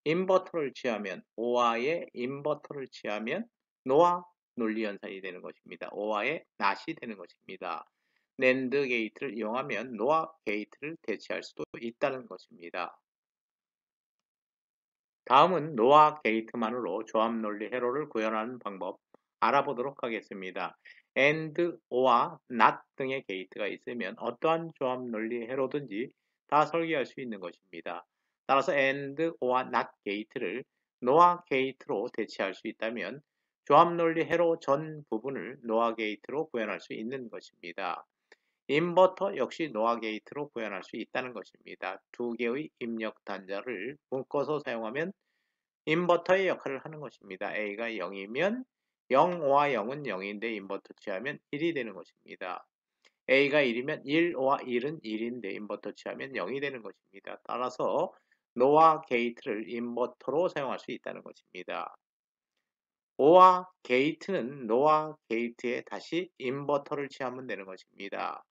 인버터를 취하면 OR에 인버터를 취하면 NOR 논리 연산이 되는 것입니다. OR의 NOT이 되는 것입니다. 낸드 게이트를 이용하면 노아 게이트를 대체할 수도 있다는 것입니다. 다음은 노아 게이트만으로 조합 논리 회로를 구현하는 방법 알아보도록 하겠습니다. AND, OR, NOT 등의 게이트가 있으면 어떠한 조합 논리 회로든지 다 설계할 수 있는 것입니다. 따라서 AND, OR, NOT 게이트를 NOR 게이트로 대체할 수 있다면 조합 논리 회로 전 부분을 NOR 게이트로 구현할 수 있는 것입니다. 인버터 역시 노아 게이트로 구현할 수 있다는 것입니다. 두 개의 입력 단자를 묶어서 사용하면 인버터의 역할을 하는 것입니다. A가 0이면 0와 0은 0인데 인버터 취하면 1이 되는 것입니다. A가 1이면 1와 1은 1인데 인버터 취하면 0이 되는 것입니다. 따라서 노아 게이트를 인버터로 사용할 수 있다는 것입니다. OR 게이트는 노아 게이트에 다시 인버터를 취하면 되는 것입니다.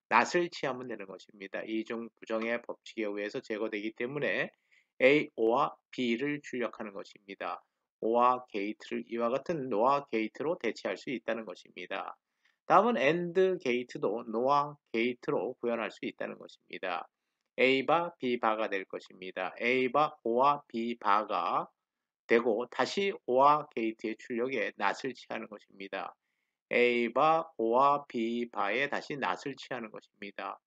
낫을 취하면 되는 것입니다. 이중 부정의 법칙에 의해서 제거되기 때문에 A와 B를 출력하는 것입니다. OR 게이트를 이와 같은 노아 게이트로 대체할 수 있다는 것입니다. 다음은 AND 게이트도 노아 게이트로 구현할 수 있다는 것입니다. A바 B바가 될 것입니다. A바 O와 B바가 되고 다시 OR 게이트의 출력에 낫을 취하는 것입니다. A바, O와 B바에 다시 낫을 취하는 것입니다.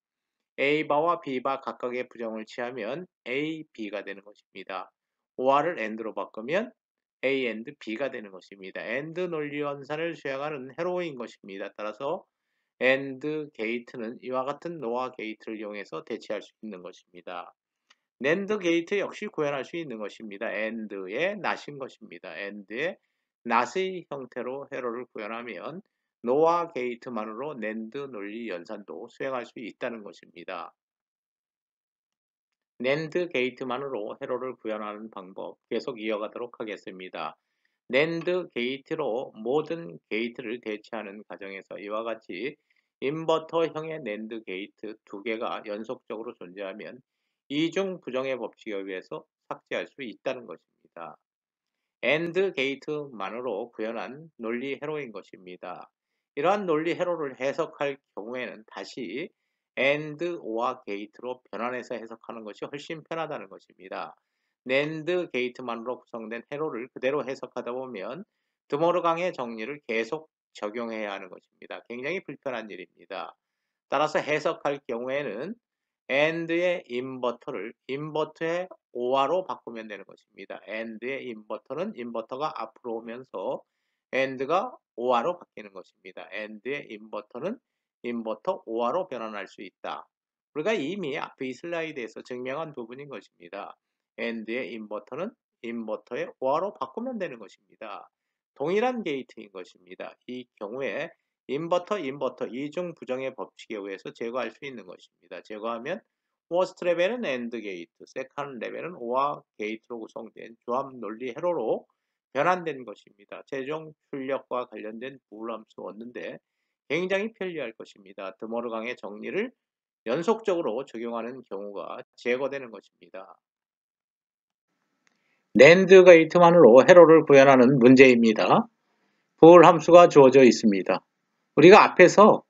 A바와 B바 각각의 부정을 취하면 A, B가 되는 것입니다. OR을 AND로 바꾸면 A, AND, B가 되는 것입니다. AND 논리 연산을 수행하는 회로인 것입니다. 따라서 AND 게이트는 이와 같은 노아 게이트를 이용해서 대체할 수 있는 것입니다. 낸드 게이트 역시 구현할 수 있는 것입니다. AND의 낫인 것입니다. AND의 낫의 형태로 회로를 구현하면 노아 게이트만으로 낸드 논리 연산도 수행할 수 있다는 것입니다. 낸드 게이트만으로 회로를 구현하는 방법 계속 이어가도록 하겠습니다. 낸드 게이트로 모든 게이트를 대체하는 과정에서 이와 같이 인버터형의 낸드 게이트 두 개가 연속적으로 존재하면 이중 부정의 법칙에 의해서 삭제할 수 있다는 것입니다. AND 게이트만으로 구현한 논리 회로인 것입니다. 이러한 논리 회로를 해석할 경우에는 다시 AND, OR 게이트로 변환해서 해석하는 것이 훨씬 편하다는 것입니다. NAND 게이트만으로 구성된 회로를 그대로 해석하다 보면 드모르강의 정리를 계속 적용해야 하는 것입니다. 굉장히 불편한 일입니다. 따라서 해석할 경우에는 AND의 인버터를 인버터의 OR로 바꾸면 되는 것입니다. AND의 인버터는 인버터가 앞으로 오면서 AND가 OR로 바뀌는 것입니다. AND의 인버터는 인버터 OR로 변환할 수 있다. 우리가 이미 앞의 슬라이드에서 증명한 부분인 것입니다. AND의 인버터는 인버터의 OR로 바꾸면 되는 것입니다. 동일한 게이트인 것입니다. 이 경우에 인버터 이중 부정의 법칙에 의해서 제거할 수 있는 것입니다. 제거하면 퍼스트 레벨은 AND 게이트, 세컨드 레벨은 OR 게이트로 구성된 조합 논리 회로로 변환된 것입니다. 최종 출력과 관련된 부울함수 얻는데 굉장히 편리할 것입니다. 드모르강의 정리를 연속적으로 적용하는 경우가 제거되는 것입니다. 낸드 게이트만으로 회로를 구현하는 문제입니다. 부울 함수가 주어져 있습니다. 우리가 앞에서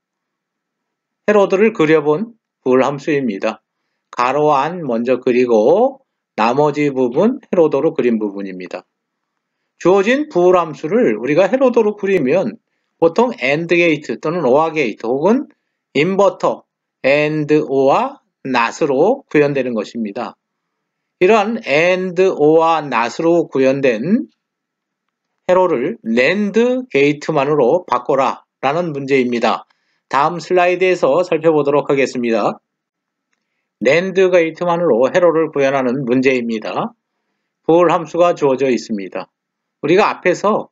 회로들을 그려본 부울 함수입니다. 가로 안 먼저 그리고 나머지 부분 회로도로 그린 부분입니다. 주어진 부울 함수를 우리가 회로도로 그리면 보통 AND 게이트 또는 OR 게이트 혹은 인버터 AND, OR, NOT으로 구현되는 것입니다. 이러한 AND, OR, NOT으로 구현된 회로를 NAND 게이트만으로 바꿔라 라는 문제입니다. 다음 슬라이드에서 살펴보도록 하겠습니다. NAND 게이트만으로 회로를 구현하는 문제입니다. 부울 함수가 주어져 있습니다. 우리가 앞에서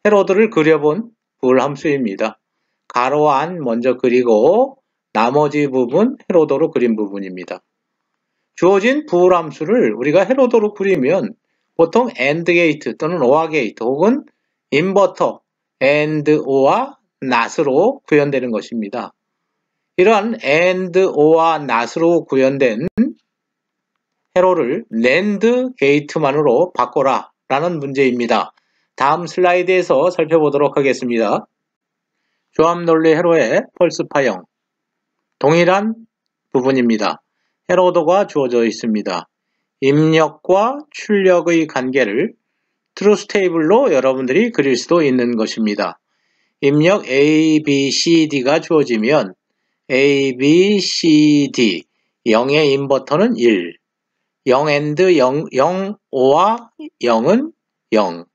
회로들을 그려본 부울 함수입니다. 가로 안 먼저 그리고 나머지 부분 회로도로 그린 부분입니다. 주어진 부울 함수를 우리가 회로도로 그리면 보통 AND 게이트 또는 OR 게이트 혹은 인버터 AND, OR, NOT으로 구현되는 것입니다. 이러한 AND, OR, NOT으로 구현된 회로를 NAND 게이트만으로 바꿔라 라는 문제입니다. 다음 슬라이드에서 살펴보도록 하겠습니다. 조합 논리 회로의 펄스파형 동일한 부분입니다. 회로도가 주어져 있습니다. 입력과 출력의 관계를 트루스 테이블로 여러분들이 그릴 수도 있는 것입니다. 입력 A, B, C, D가 주어지면 A, B, C, D 0의 인버터는 1 0 and 0, 0, 5와 0은 0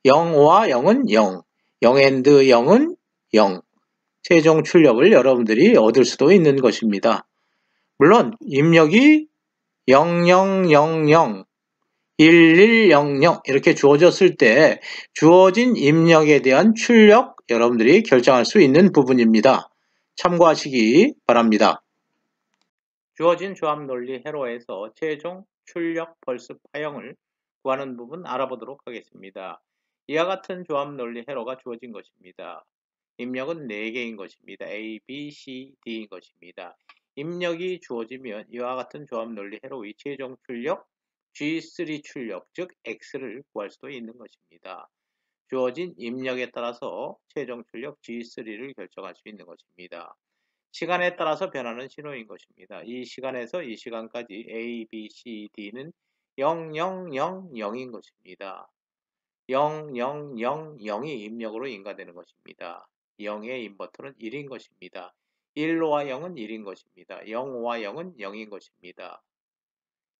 0, 5와 0은 0 0 and 0은 0 최종 출력을 여러분들이 얻을 수도 있는 것입니다. 물론 입력이 0000 1100 이렇게 주어졌을 때 주어진 입력에 대한 출력 여러분들이 결정할 수 있는 부분입니다. 참고하시기 바랍니다. 주어진 조합 논리 회로에서 최종 출력 펄스 파형을 구하는 부분 알아보도록 하겠습니다. 이와 같은 조합 논리 회로가 주어진 것입니다. 입력은 4개인 것입니다. A, B, C, D인 것입니다. 입력이 주어지면 이와 같은 조합 논리 회로의 최종 출력 G3 출력, 즉 X를 구할 수도 있는 것입니다. 주어진 입력에 따라서 최종 출력 G3를 결정할 수 있는 것입니다. 시간에 따라서 변하는 신호인 것입니다. 이 시간에서 이 시간까지 A, B, C, D는 0000인 것입니다. 0000이 입력으로 인가되는 것입니다. 0의 인버터는 1인 것입니다. 1로와 0은 1인 것입니다. 0, 5와 0은 0인 것입니다.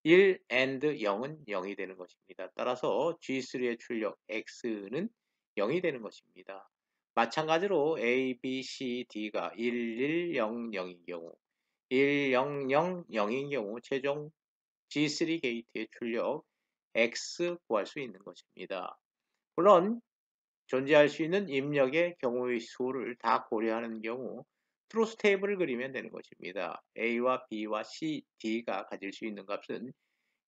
1 and 0은 0이 되는 것입니다. 따라서 G3의 출력 X는 0이 되는 것입니다. 마찬가지로 A, B, C, D가 1100인 경우 1000인 경우 최종 G3 게이트의 출력 X 구할 수 있는 것입니다. 물론 존재할 수 있는 입력의 경우의 수를 다 고려하는 경우 트루스 테이블을 그리면 되는 것입니다. A와 B와 C, D가 가질 수 있는 값은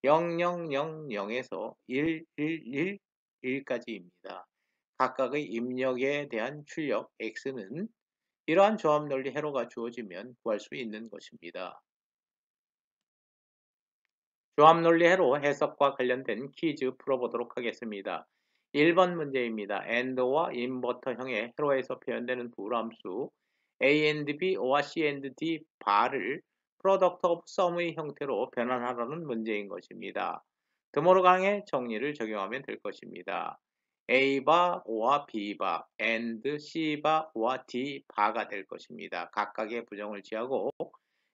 0000에서 111까지입니다. 각각의 입력에 대한 출력 X는 이러한 조합 논리 회로가 주어지면 구할 수 있는 것입니다. 조합 논리 회로 해석과 관련된 퀴즈 풀어보도록 하겠습니다. 1번 문제입니다. AND와 인버터형의 회로에서 표현되는 불함수 A and B, O와 C and D 바를 Product of Sum의 형태로 변환하라는 문제인 것입니다. 드모르강의 정리를 적용하면 될 것입니다. A바, O와 B바, and C바, O와 D바가 될 것입니다. 각각의 부정을 취하고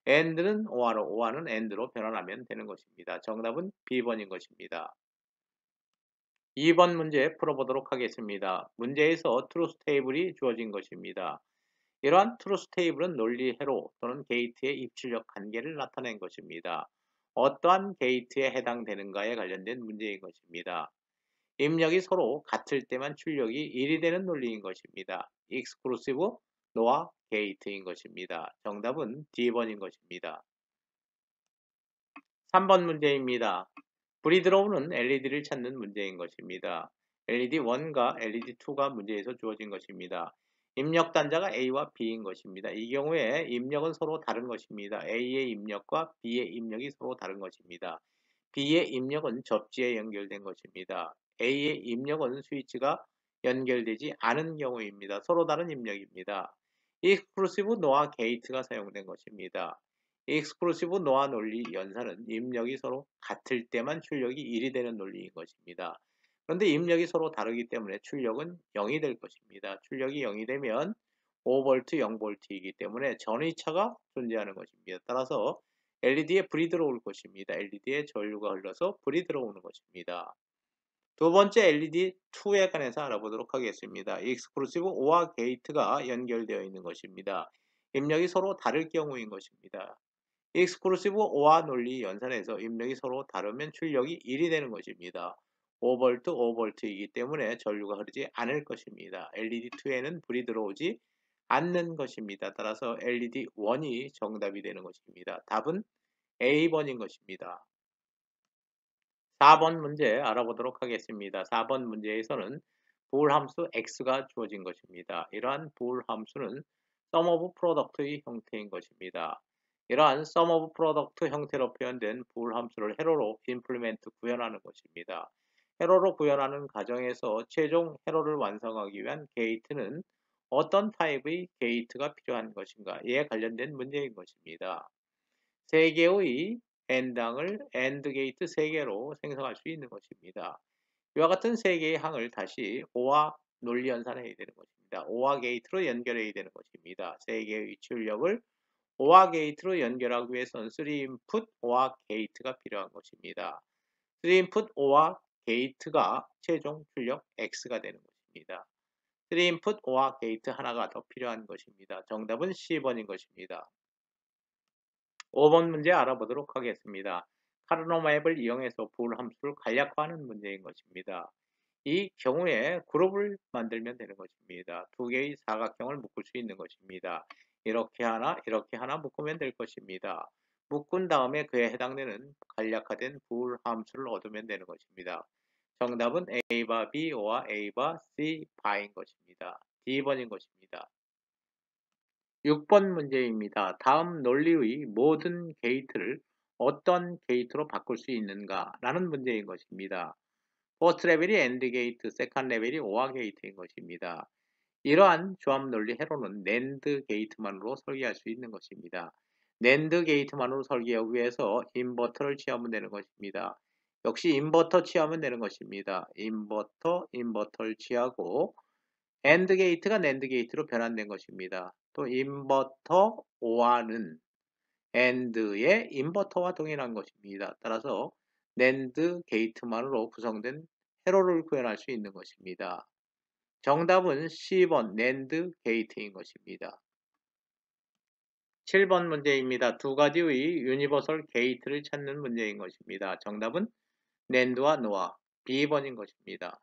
and는 O와로, O와는 and로 변환하면 되는 것입니다. 정답은 B번인 것입니다. 2번 문제 풀어보도록 하겠습니다. 문제에서 트루스 테이블이 주어진 것입니다. 이러한 트루스 테이블은 논리 회로 또는 게이트의 입출력 관계를 나타낸 것입니다. 어떠한 게이트에 해당되는가에 관련된 문제인 것입니다. 입력이 서로 같을 때만 출력이 1이 되는 논리인 것입니다. 익스클루시브 노아 게이트인 것입니다. 정답은 D번인 것입니다. 3번 문제입니다. 불이 들어오는 LED를 찾는 문제인 것입니다. LED 1과 LED 2가 문제에서 주어진 것입니다. 입력 단자가 A와 B인 것입니다. 이 경우에 입력은 서로 다른 것입니다. A의 입력과 B의 입력이 서로 다른 것입니다. B의 입력은 접지에 연결된 것입니다. A의 입력은 스위치가 연결되지 않은 경우입니다. 서로 다른 입력입니다. 익스클루시브 노아 게이트가 사용된 것입니다. 익스클루시브 노아 논리 연산은 입력이 서로 같을 때만 출력이 1이 되는 논리인 것입니다. 그런데 입력이 서로 다르기 때문에 출력은 0이 될 것입니다. 출력이 0이 되면 5V, 0V이기 때문에 전위차가 존재하는 것입니다. 따라서 LED에 불이 들어올 것입니다. LED에 전류가 흘러서 불이 들어오는 것입니다. 두 번째 LED 2에 관해서 알아보도록 하겠습니다. 익스클루시브 OR 게이트가 연결되어 있는 것입니다. 입력이 서로 다를 경우인 것입니다. 익스클루시브 OR 논리 연산에서 입력이 서로 다르면 출력이 1이 되는 것입니다. 5V, 5V이기 때문에 전류가 흐르지 않을 것입니다. LED2에는 불이 들어오지 않는 것입니다. 따라서 LED1이 정답이 되는 것입니다. 답은 A번인 것입니다. 4번 문제 알아보도록 하겠습니다. 4번 문제에서는 보울함수 x가 주어진 것입니다. 이러한 보울함수는 sum of product의 형태인 것입니다. 이러한 sum of product 형태로 표현된 보울함수를 회로로 implement 구현하는 것입니다. 회로로 구현하는 과정에서 최종 회로를 완성하기 위한 게이트는 어떤 타입의 게이트가 필요한 것인가 이에 관련된 문제인 것입니다. 3개의 n당을 AND 게이트 3개로 생성할 수 있는 것입니다. 이와 같은 3개의 항을 다시 OR 논리 연산해야 되는 것입니다. OR 게이트로 연결해야 되는 것입니다. 3개의 출력을 OR 게이트로 연결하기 위해서는 3인풋 OR 게이트가 필요한 것입니다. 3인풋 OR 게이트가 최종 출력 X가 되는 것입니다. 3인풋 OR 게이트 하나가 더 필요한 것입니다. 정답은 C번인 것입니다. 5번 문제 알아보도록 하겠습니다. 카르노 맵을 이용해서 보올 함수를 간략화하는 문제인 것입니다. 이 경우에 그룹을 만들면 되는 것입니다. 두 개의 사각형을 묶을 수 있는 것입니다. 이렇게 하나 묶으면 될 것입니다. 묶은 다음에 그에 해당되는 간략화된 보올 함수를 얻으면 되는 것입니다. 정답은 A바 B와 A바 C 바인 것입니다. D번인 것입니다. 6번 문제입니다. 다음 논리의 모든 게이트를 어떤 게이트로 바꿀 수 있는가? 라는 문제인 것입니다. 퍼스트 레벨이 AND 게이트, 세컨드 레벨이 OR 게이트인 것입니다. 이러한 조합 논리 회로는 NAND 게이트만으로 설계할 수 있는 것입니다. NAND 게이트만으로 설계하기 위해서 인버터를 취하면 되는 것입니다. 역시 인버터 취하면 되는 것입니다. 인버터를 취하고 AND 게이트가 NAND 게이트로 변환된 것입니다. 또 인버터 OR는 AND의 인버터와 동일한 것입니다. 따라서 NAND 게이트만으로 구성된 회로를 구현할 수 있는 것입니다. 정답은 C번 NAND 게이트인 것입니다. 7번 문제입니다. 두 가지의 유니버설 게이트를 찾는 문제인 것입니다. 정답은 NAND와 NOR B번인 것입니다.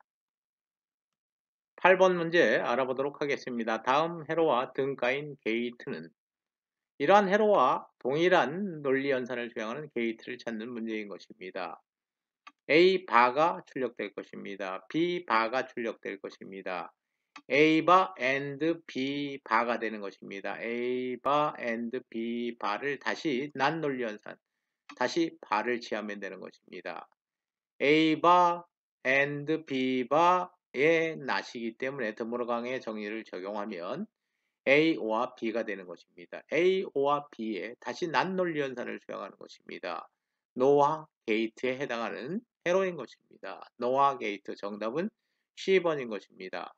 8번 문제 알아보도록 하겠습니다. 다음 회로와 등가인 게이트는 이러한 회로와 동일한 논리 연산을 수행하는 게이트를 찾는 문제인 것입니다. A 바가 출력될 것입니다. B 바가 출력될 것입니다. A 바 and B 바가 되는 것입니다. A 바 and B 바를 다시 난 논리 연산, 다시 바를 취하면 되는 것입니다. A 바 and B 바의 낫이기 때문에 드모르강의 정의를 적용하면 A와 B가 되는 것입니다. A와 B에 다시 난 논리 연산을 수행하는 것입니다. 노아 게이트에 해당하는 회로인 것입니다. 노아 게이트 정답은 C번인 것입니다.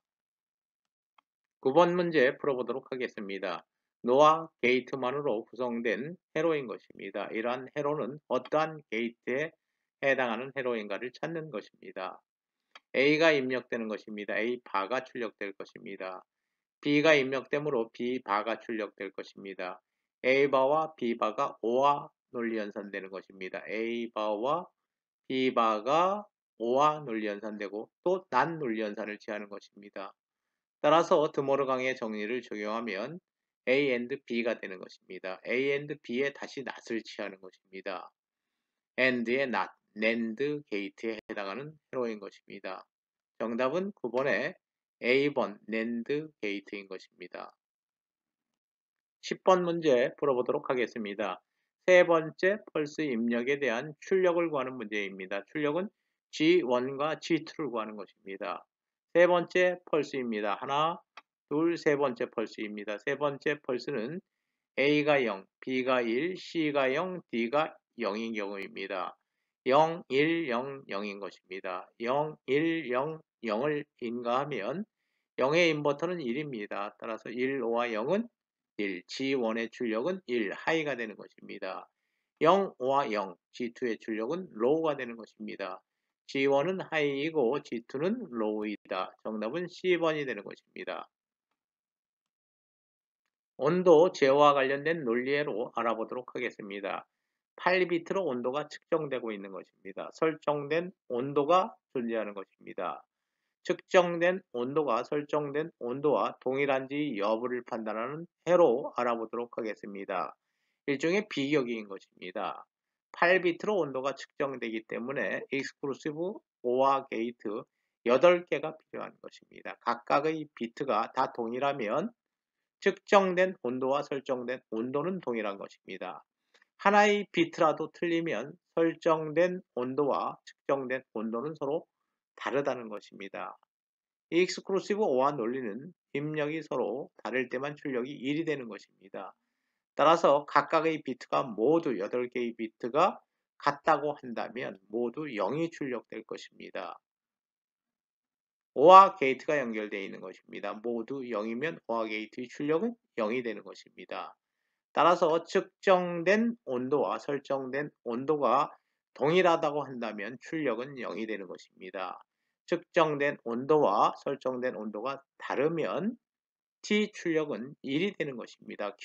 9번 문제 풀어보도록 하겠습니다. 노아 게이트만으로 구성된 회로인 것입니다. 이러한 회로는 어떠한 게이트에 해당하는 회로인가를 찾는 것입니다. A가 입력되는 것입니다. A 바가 출력될 것입니다. B가 입력되므로 B 바가 출력될 것입니다. A 바와 B 바가 O와 논리 연산되는 것입니다. A 바와 B 바가 O와 논리 연산되고 또 난 논리 연산을 취하는 것입니다. 따라서 드모르강의 정리를 적용하면 A and B가 되는 것입니다. A and B에 다시 낫을 취하는 것입니다. AND의 낫, NAND 게이트에 해당하는 회로인 것입니다. 정답은 9번의 A번 NAND 게이트인 것입니다. 10번 문제 풀어보도록 하겠습니다. 세 번째 펄스 입력에 대한 출력을 구하는 문제입니다. 출력은 G1과 G2를 구하는 것입니다. 세 번째 펄스입니다. 하나, 둘, 세 번째 펄스입니다. 세 번째 펄스는 A가 0, B가 1, C가 0, D가 0인 경우입니다. 0, 1, 0, 0인 것입니다. 0, 1, 0, 0을 인가하면 0의 인버터는 1입니다. 따라서 1, 5와 0은 1, G1의 출력은 1, 하이가 되는 것입니다. 0, 5와 0, G2의 출력은 로우가 되는 것입니다. G1은 하이이고 G2는 로우이다. 정답은 C번이 되는 것입니다. 온도 제어와 관련된 논리로 알아보도록 하겠습니다. 8비트로 온도가 측정되고 있는 것입니다. 설정된 온도가 존재하는 것입니다. 측정된 온도가 설정된 온도와 동일한지 여부를 판단하는 회로 알아보도록 하겠습니다. 일종의 비격인 것입니다. 8비트로 온도가 측정되기 때문에 익스클루시브 OR 게이트 8개가 필요한 것입니다. 각각의 비트가 다 동일하면 측정된 온도와 설정된 온도는 동일한 것입니다. 하나의 비트라도 틀리면 설정된 온도와 측정된 온도는 서로 다르다는 것입니다. 이 익스클루시브 OR 논리는 입력이 서로 다를 때만 출력이 1이 되는 것입니다. 따라서 각각의 비트가 모두 8개의 비트가 같다고 한다면 모두 0이 출력될 것입니다. OR 게이트가 연결되어 있는 것입니다. 모두 0이면 OR 게이트의 출력은 0이 되는 것입니다. 따라서 측정된 온도와 설정된 온도가 동일하다고 한다면 출력은 0이 되는 것입니다. 측정된 온도와 설정된 온도가 다르면 T 출력은 1이 되는 것입니다.